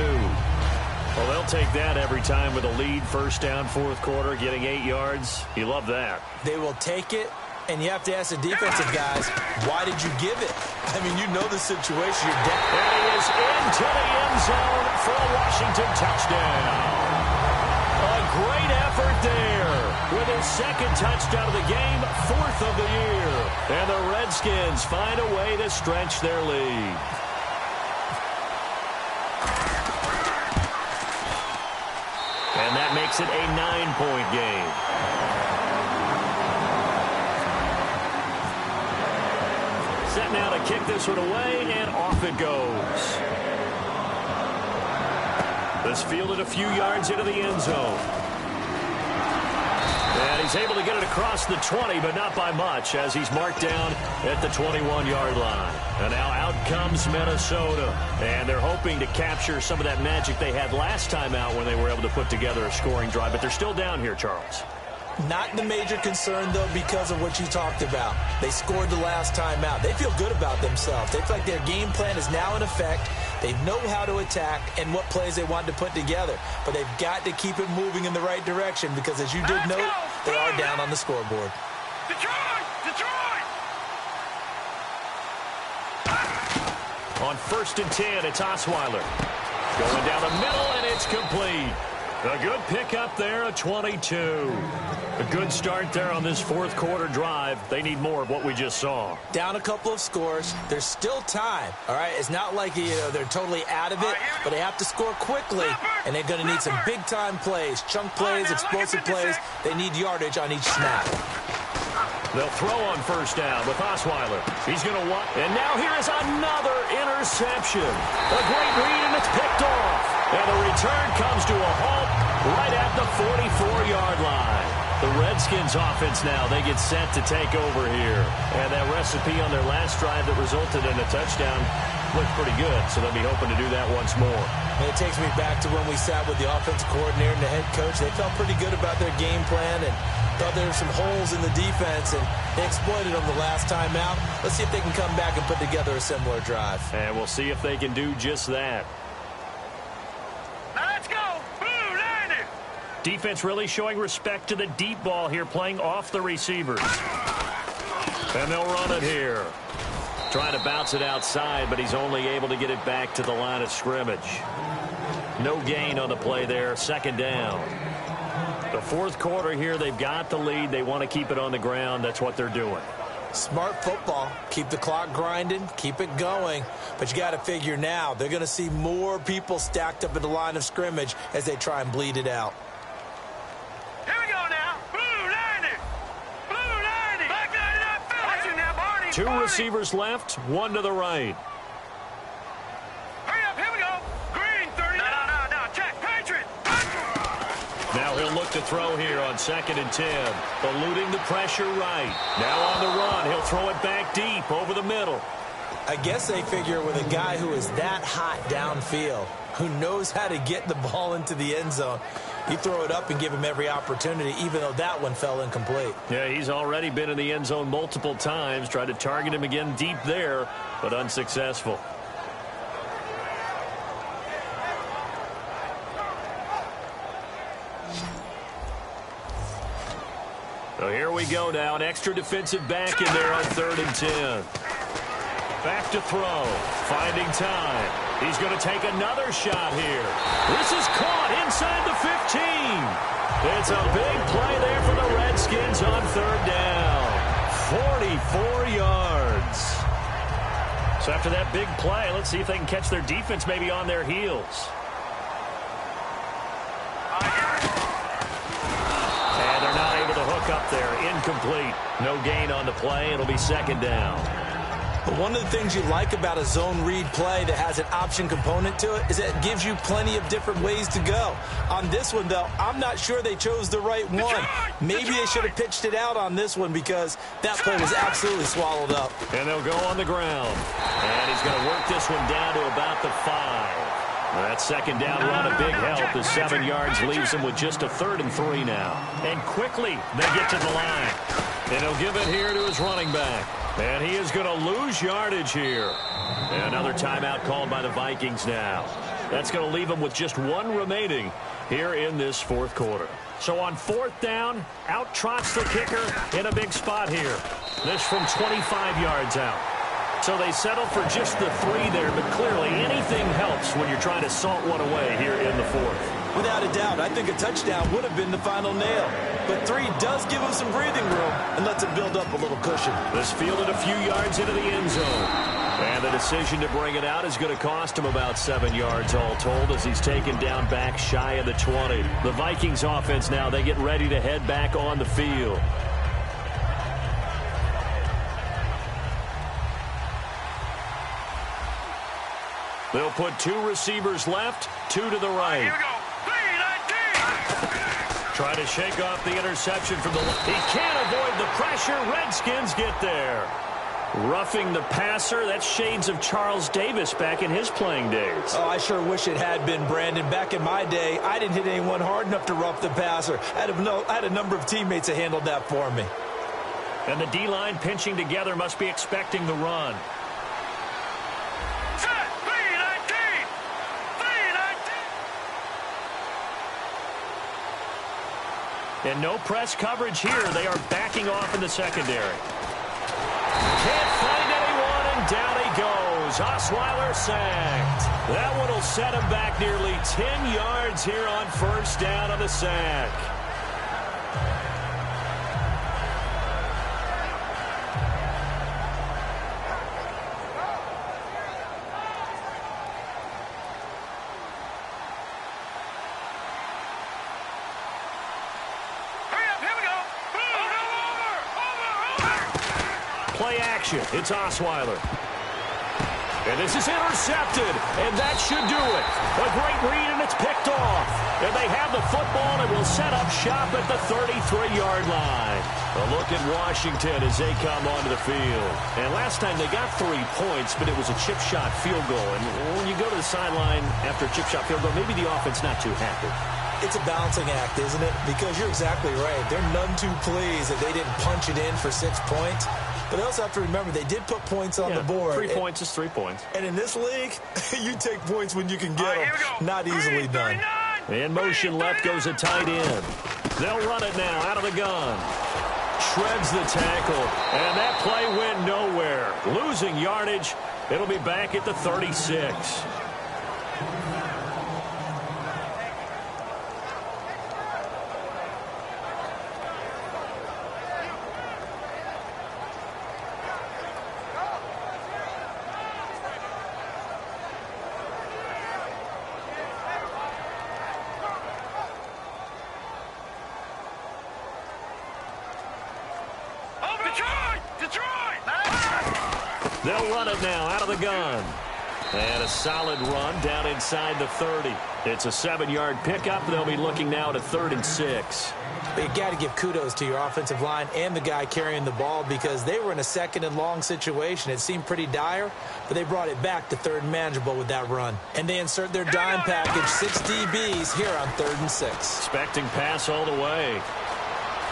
Well, they'll take that every time with a lead, first down, fourth quarter, getting 8 yards. You love that. They will take it, and you have to ask the defensive guys, why did you give it? I mean, you know the situation. You're down. And he is into the end zone for a Washington touchdown. A great effort there with his second touchdown of the game, 4th of the year. And the Redskins find a way to stretch their lead. And that makes it a 9-point game. Set now to kick this one away, and off it goes. This fielded a few yards into the end zone. And he's able to get it across the 20, but not by much, as he's marked down at the 21-yard line. And now out comes Minnesota. And they're hoping to capture some of that magic they had last time out when they were able to put together a scoring drive. But they're still down here, Charles. Not the major concern, though, because of what you talked about. They scored the last time out. They feel good about themselves. They feel like their game plan is now in effect. They know how to attack and what plays they want to put together. But they've got to keep it moving in the right direction because, as you did note, they are down on the scoreboard. Detroit! On 1st and 10, it's Osweiler. Going down the middle, and it's complete. A good pickup there, a 22. A good start there on this fourth quarter drive. They need more of what we just saw. Down a couple of scores. There's still time, all right? It's not like they're totally out of it, but they have to score quickly, and they're going to need some big-time plays, chunk plays, explosive plays. They need yardage on each snap. They'll throw on first down with Osweiler. He's going to want, and now here is another interception. A great read, and it's picked off. And the return comes to a halt right at the 44-yard line. The Redskins offense now, they get set to take over here. And that recipe on their last drive that resulted in a touchdown looked pretty good, so they'll be hoping to do that once more. And it takes me back to when we sat with the offensive coordinator and the head coach. They felt pretty good about their game plan and thought there were some holes in the defense, and they exploited them the last time out. Let's see if they can come back and put together a similar drive. And we'll see if they can do just that. Now let's go! Blue 90! Defense really showing respect to the deep ball here, playing off the receivers. And they'll run it here. Trying to bounce it outside, but he's only able to get it back to the line of scrimmage. No gain on the play there, second down. The fourth quarter here, they've got the lead. They want to keep it on the ground. That's what they're doing. Smart football. Keep the clock grinding. Keep it going. But you got to figure now, they're going to see more people stacked up at the line of scrimmage as they try and bleed it out. Here we go now. Blue 90! Blue 90! Back 99 Philly! Watch it now, Barney! Two receivers left, one to the right. Hurry up, here we go! Green 30! No, check, Patriot! Now he'll look to throw here on 2nd and 10. Eluding the pressure right. Now on the run, he'll throw it back deep over the middle. I guess they figure with a guy who is that hot downfield, who knows how to get the ball into the end zone, You throw it up and give him every opportunity, even though that one fell incomplete. Yeah, he's already been in the end zone multiple times. Tried to target him again deep there, but unsuccessful. So here we go now. An extra defensive back in there on 3rd and 10. Back to throw. Finding time. He's going to take another shot here. This is caught inside the 15. It's a big play there for the Redskins on 3rd down. 44 yards. So after that big play, let's see if they can catch their defense maybe on their heels. And they're not able to hook up there. Incomplete. No gain on the play. It'll be 2nd down. But one of the things you like about a zone read play that has an option component to it is that it gives you plenty of different ways to go. On this one, though, I'm not sure they chose the right one. Maybe they should have pitched it out on this one because that play was absolutely swallowed up. And they'll go on the ground. And he's going to work this one down to about the 5. That 2nd down run a big help as 7 yards leaves him with just a 3rd and 3 now. And quickly they get to the line. And he'll give it here to his running back. And he is going to lose yardage here. And another timeout called by the Vikings now. That's going to leave him with just 1 remaining here in this 4th quarter. So on 4th down, out trots the kicker in a big spot here. This from 25 yards out. So they settle for just the 3 there, but clearly anything helps when you're trying to salt one away here in the 4th. Without a doubt, I think a touchdown would have been the final nail. But 3 does give him some breathing room and lets him build up a little cushion. This fielded a few yards into the end zone. And the decision to bring it out is going to cost him about 7 yards all told as he's taken down back shy of the 20. The Vikings offense now, they get ready to head back on the field. They'll put 2 receivers left, 2 to the right. Here we go. Try to shake off the interception from the left. He can't avoid the pressure. Redskins get there. Roughing the passer. That's shades of Charles Davis back in his playing days. Oh, I sure wish it had been, Brandon. Back in my day, I didn't hit anyone hard enough to rough the passer. I had a number of teammates that handled that for me. And the D-line pinching together must be expecting the run. And no press coverage here. They are backing off in the secondary. Can't find anyone, and down he goes. Osweiler sacked. That one will set him back nearly 10 yards here on 1st down on the sack. Play action. It's Osweiler. And this is intercepted. And that should do it. A great read, and it's picked off. And they have the football and will set up shop at the 33-yard line. A look at Washington as they come onto the field. And last time they got 3 points, but it was a chip shot field goal. And when you go to the sideline after a chip shot field goal, maybe the offense not too happy. It's a balancing act, isn't it? Because you're exactly right. They're none too pleased that they didn't punch it in for 6 points. But they also have to remember they did put points on the board. 3 points is 3 points. And in this league, you take points when you can get them. Not easily done. In motion left goes a tight end. They'll run it now out of the gun. Shreds the tackle. And that play went nowhere. Losing yardage. It'll be back at the 36. They'll run it now out of the gun. And a solid run down inside the 30. It's a 7-yard pickup. They'll be looking now to 3rd and 6. But you got to give kudos to your offensive line and the guy carrying the ball because they were in a 2nd and long situation. It seemed pretty dire, but they brought it back to 3rd and manageable with that run. And they insert their dime package, 6 DBs here on 3rd and 6. Expecting pass all the way.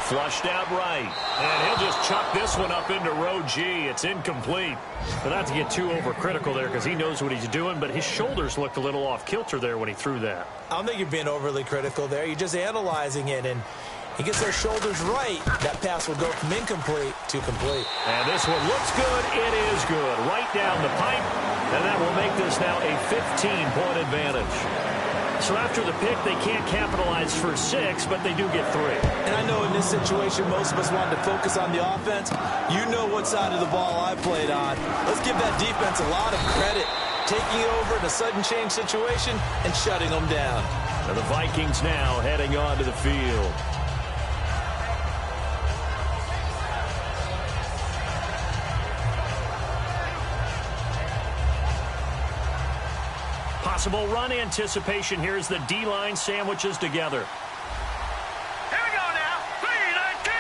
Flushed out right. And he'll just chuck this one up into row G. It's incomplete. But not to get too overcritical there because he knows what he's doing, but his shoulders looked a little off kilter there when he threw that. I don't think you're being overly critical there. You're just analyzing it, and he gets those shoulders right. That pass will go from incomplete to complete. And this one looks good. It is good. Right down the pipe. And that will make this now a 15-point advantage. So after the pick, they can't capitalize for 6, but they do get 3. And I know in this situation, most of us wanted to focus on the offense. You know what side of the ball I played on. Let's give that defense a lot of credit. Taking over in a sudden change situation and shutting them down. And the Vikings now heading onto the field. Possible run anticipation. Here's the D-line sandwiches together. Here we go now. 3-19.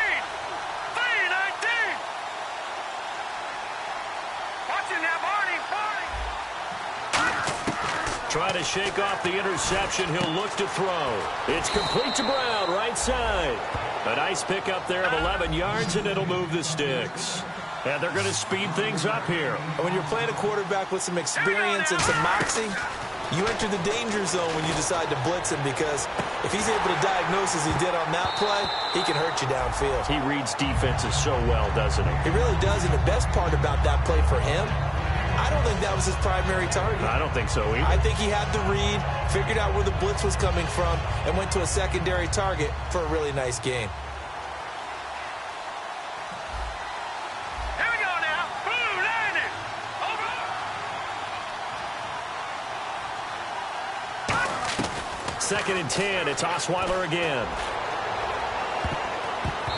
3-19. Watching that, Barney. Try to shake off the interception. He'll look to throw. It's complete to Brown, right side. A nice pickup there of 11 yards, and it'll move the sticks. And they're going to speed things up here. And when you're playing a quarterback with some experience and some moxie, you enter the danger zone when you decide to blitz him because if he's able to diagnose as he did on that play, he can hurt you downfield. He reads defenses so well, doesn't he? He really does, and the best part about that play for him, I don't think that was his primary target. I don't think so either. I think he had the read, figured out where the blitz was coming from, and went to a secondary target for a really nice gain. Second and 10. It's Osweiler again.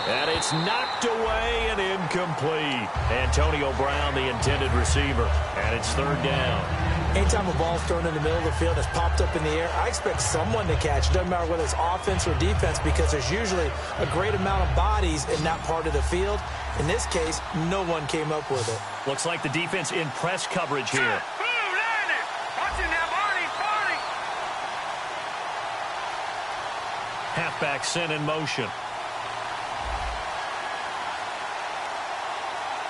And it's knocked away and incomplete. Antonio Brown, the intended receiver. And it's 3rd down. Anytime a ball's thrown in the middle of the field that's popped up in the air, I expect someone to catch. It doesn't matter whether it's offense or defense because there's usually a great amount of bodies in that part of the field. In this case, no one came up with it. Looks like the defense in press coverage here. Halfback sent in motion.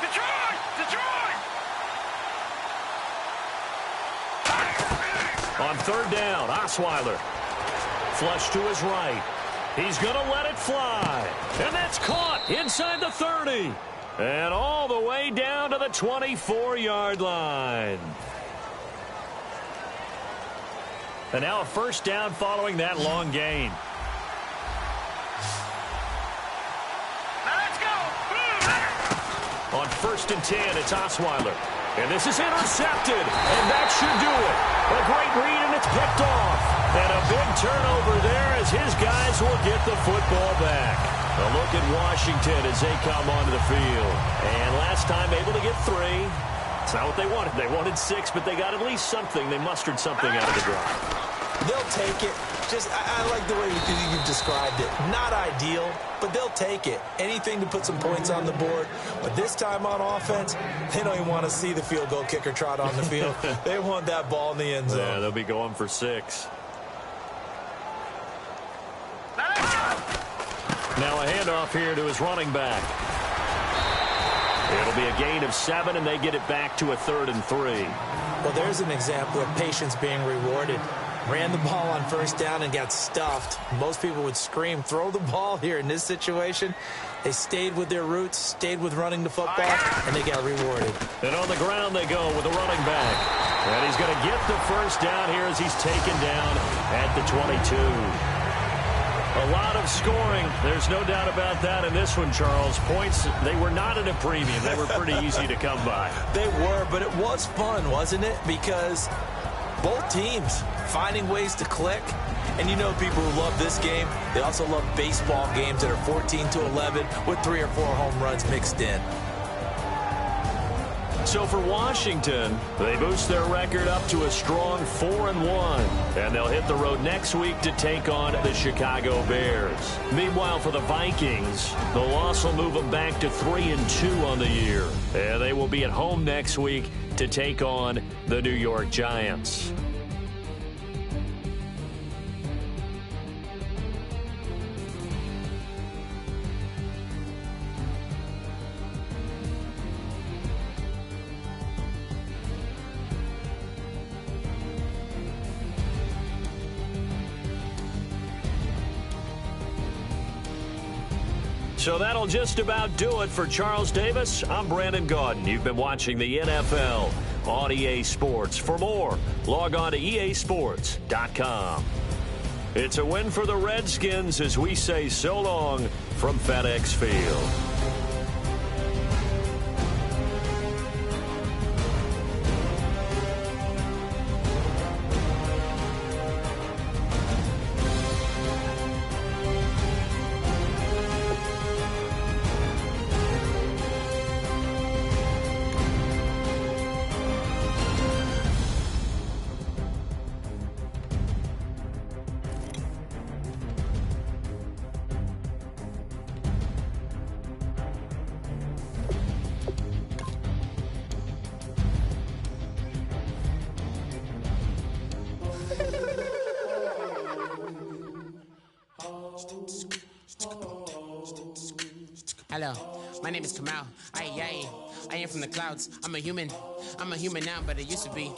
Detroit! On 3rd down, Osweiler. Flush to his right. He's going to let it fly. And that's caught inside the 30. And all the way down to the 24-yard line. And now a 1st down following that long gain. On 1st and 10, it's Osweiler. And this is intercepted. And that should do it. A great read, and it's picked off. And a big turnover there as his guys will get the football back. A look at Washington as they come onto the field. And last time able to get 3. It's not what they wanted. They wanted 6, but they got at least something. They mustered something out of the drive. They'll take it. I like the way you've described it. Not ideal, but they'll take it. Anything to put some points on the board. But this time on offense, they don't even want to see the field goal kicker trot on the field. They want that ball in the end zone. Yeah, they'll be going for 6. Now a handoff here to his running back. It'll be a gain of 7, and they get it back to a 3rd and 3. Well, there's an example of patience being rewarded. Ran the ball on 1st down and got stuffed. Most people would scream, throw the ball here. In this situation, they stayed with their roots, stayed with running the football, and they got rewarded. And on the ground they go with the running back. And he's going to get the 1st down here as he's taken down at the 22. A lot of scoring. There's no doubt about that in this one, Charles. Points, they were not at a premium. They were pretty easy to come by. They were, but it was fun, wasn't it? Because both teams finding ways to click. And you know people who love this game, they also love baseball games that are 14-11 with 3 or 4 home runs mixed in. So for Washington, they boost their record up to a strong 4-1. And they'll hit the road next week to take on the Chicago Bears. Meanwhile, for the Vikings, the loss will move them back to 3-2 on the year. And they will be at home next week to take on the New York Giants. So that'll just about do it for Charles Davis. I'm Brandon Gaudin. You've been watching the NFL on EA Sports. For more, log on to easports.com. It's a win for the Redskins as we say so long from FedEx Field. Hello, my name is Kamal. I am from the clouds. I'm a human now, but I used to be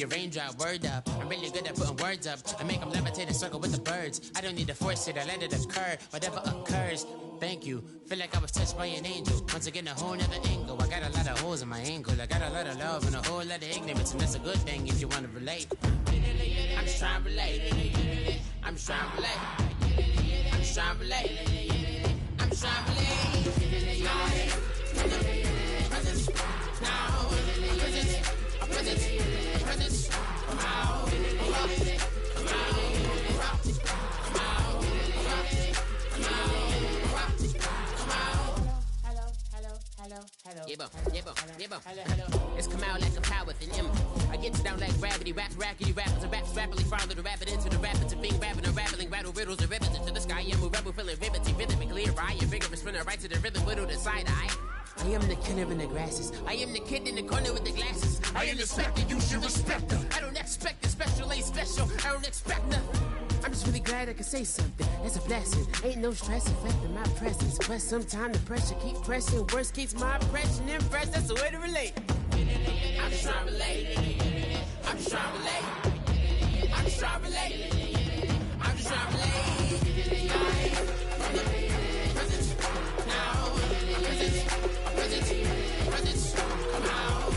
a raindrop. Word up, I'm really good at putting words up. I make them levitate and circle with the birds. I don't need to force it, I let it occur. Whatever occurs, thank you. Feel like I was touched by an angel. Once again, a whole nother angle. I got a lot of holes in my ankle. I got a lot of love and a whole lot of ignorance, and that's a good thing if you want to relate. I'm just trying to relate. I'm just trying to relate. I'm just trying to relate. I'm just trying to relate. Presence, now, presence, come out, hello. It's come out like a power with an M. I get down like gravity, rackety rappers, and raps rapidly follow the rapid into the rapids, and being rapping and rattling, rattle riddles and rivets into the sky. I'm a rebel, feeling rhythmically right, and vigorous, spinning right to the rhythm, whittle the side eye. I am the killer in the grasses. I am the kid in the corner with the glasses. I am the specter, you should respect them. I don't expect the special, ain't special. I don't expect nothing. I'm just really glad I can say something. It's a blessing. Ain't no stress affecting my presence. But sometimes the pressure keep pressing. Worst keeps my impression impressed. That's the way to relate. I'm just trying to relate. I'm just trying to relate. I'm just trying to relate. I'm just trying to relate. Presence, now, presence, come out, come out.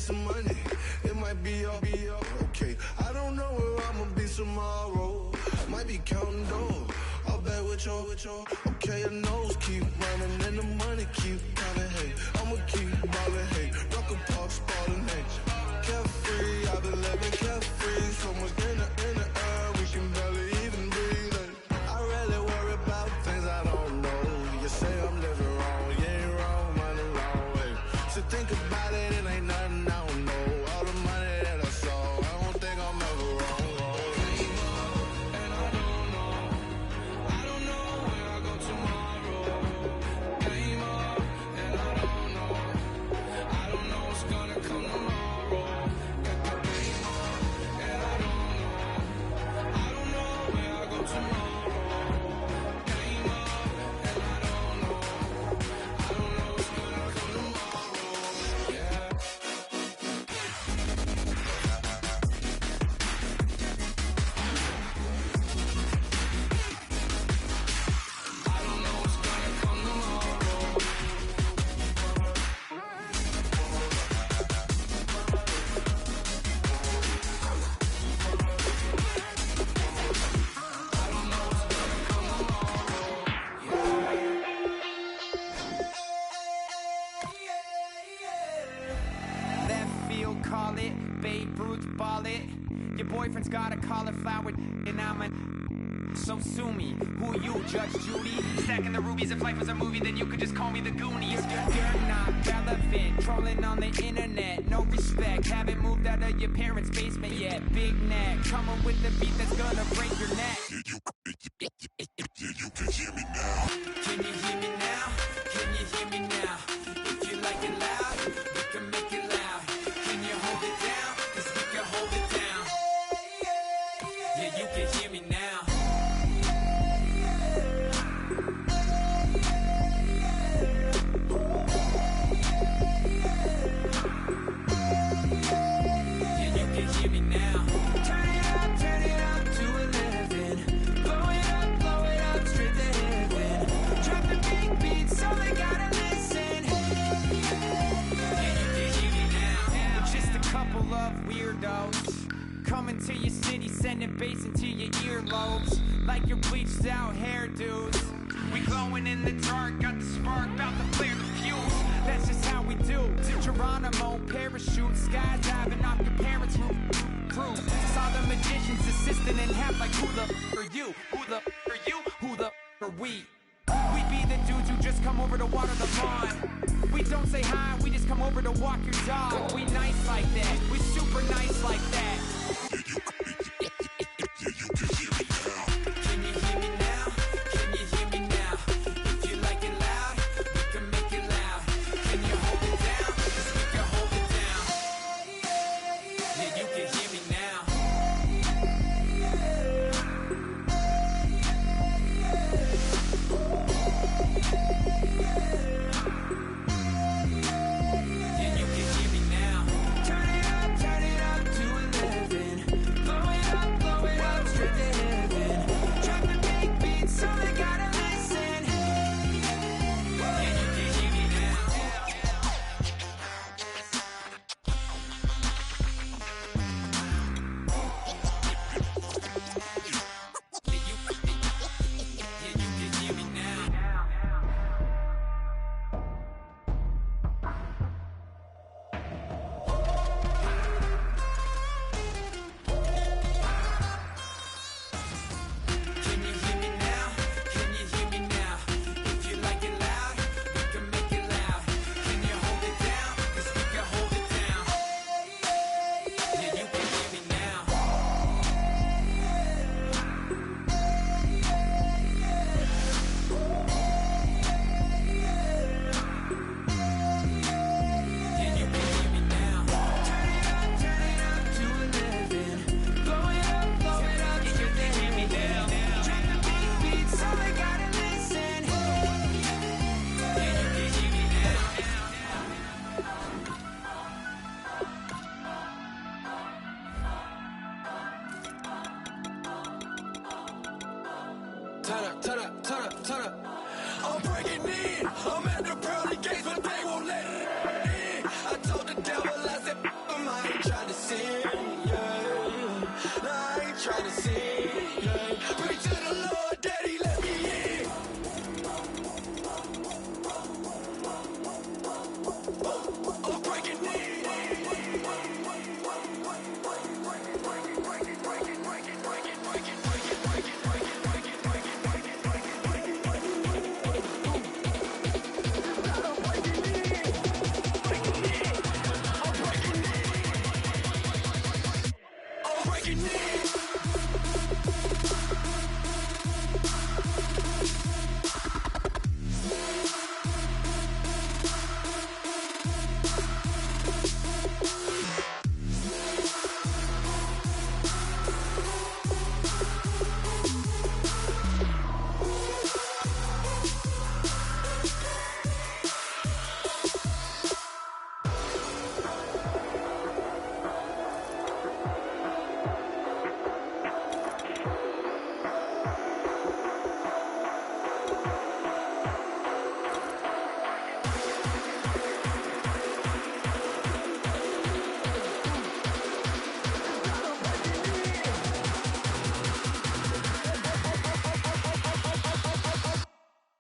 some money. It might be all okay. I don't know where I'ma be tomorrow. Might be counting dough. I'll bet with your. Okay, your nose keep running and the money keep coming. Hey, I'ma keep ballin'. Hey, rock a park, spallin'. Hey, carefree, I've been living carefree. So much in the air, we can barely even breathe. Hey, I really worry about things I don't know. You say I'm living wrong, you ain't wrong, man, the wrong way. So think about it, it ain't nothing I don't know. All the money that I saw, I don't think I'm ever wrong. Call it, Babe Ruth ball it. Your boyfriend's got a cauliflower and I'm so sue me. Who you, Judge Judy? Stacking the rubies, if life was a movie, then you could just call me the Goonies. You're not relevant, trolling on the internet, no respect. Haven't moved out of your parents' basement yet. Big neck, coming with the beat that's gonna break your neck. You can hear me now. Can you hear me now? Can you hear me now? If you like it loud, we can make it loud. Can you hold it down? 'Cause we can hold it down. Yeah, you can hear me now. Yeah, you can hear me now. Turn it up to 11. Blow it up straight to heaven. Drop the big beats so they gotta listen. Yeah, you can hear me now. Just a couple of weirdos coming to your city, sending bass into your earlobes like your bleached out hairdos. We glowing in the dark, got the spark, about to flare the fuse. That's just how we do. To Geronimo, parachute, skydiving off your parents' roof. Saw the magician's assistant in half like who the are you? Who the are you? Who the are we? We be the dudes who just come over to water the lawn. We don't say hi, we just come over to walk your dog. We nice like that, we super nice like that. Can you hear me now? Can you hear me now? If you like it loud, we can make it loud. Can you hold it down? 'Cause we can hold it down. Yeah, you can hear me now. Yeah, you can hear me now. Turn it up to 11. Blow it up straight to heaven. Drop the big beats so they gotta listen. Yeah, you can hear me now. Yeah, you can hear me now. Can you hear me now? Can you hear me now? If you like it loud, we can make it loud. Can you hold it down? 'Cause we can hold it down. Yeah, you can hear me now. Yeah, you can hear me now. Turn it up to 11. Blow it up straight to heaven. Drop the big beats so they gotta listen. Yeah, you can hear me now. Turn up. I'm breaking in. I'm at the pearly gates, but they won't let it in. I told the devil, I said, breaking in.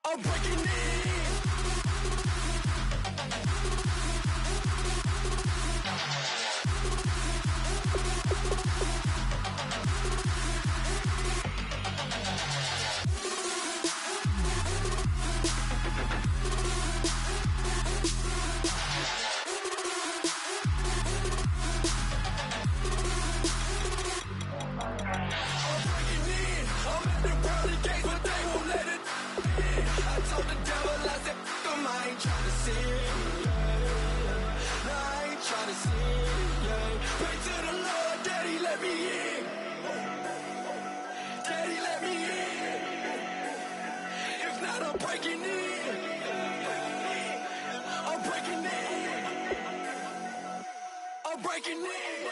I'm breaking in. I'm breaking in. I'm breaking in. I'm breaking in.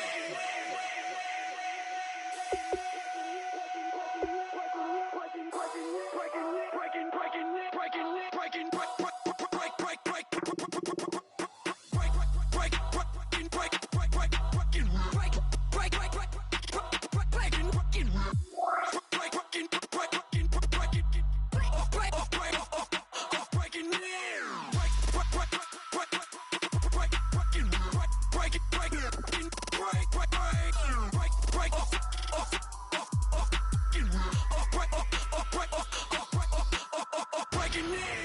Breaking in.